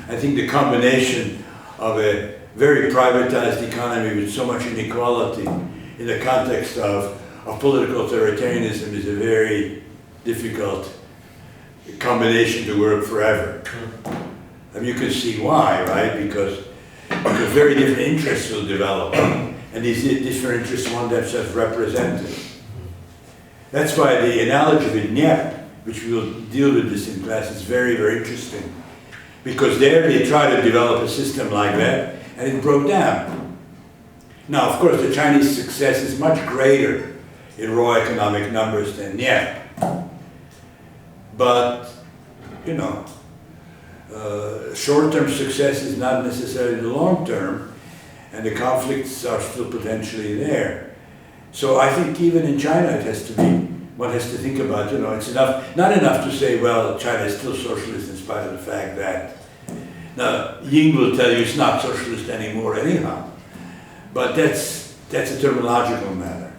I think the combination of a very privatized economy with so much inequality in the context of political authoritarianism is a very difficult combination to work forever. I mean, you can see why, right? Because very different interests will develop, and these different interests want themselves represented. That's why the analogy with Dnieper, which we will deal with this in class, is very, very interesting. Because there they tried to develop a system like that, and it broke down. Now, of course, the Chinese success is much greater in raw economic numbers than Dnieper. But, you know, short-term success is not necessarily the long-term, and the conflicts are still potentially there. So I think even in China it has to be, one has to think about, you know, it's not enough to say, well, China is still socialist in spite of the fact that. Now, Ying will tell you it's not socialist anymore anyhow. But that's a terminological matter.